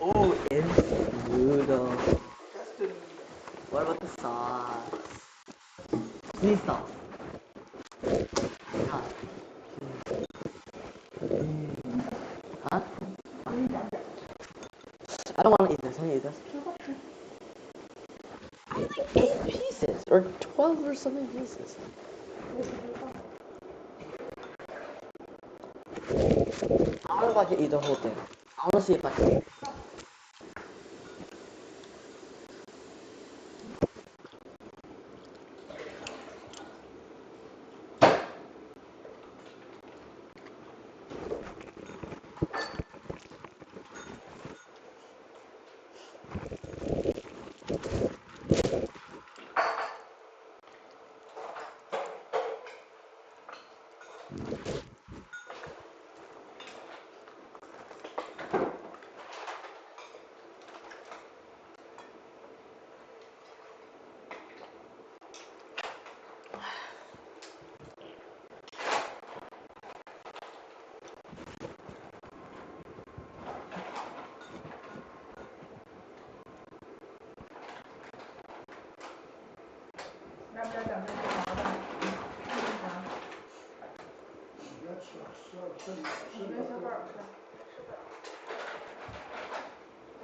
Oh, instant noodle. What about the sauce? Cheese sauce. I don't want to eat this. I want to eat this. I had like 8 pieces or 12 or something pieces. I don't know if I can eat the whole thing. I want to see if I can.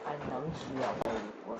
还能吃啊，我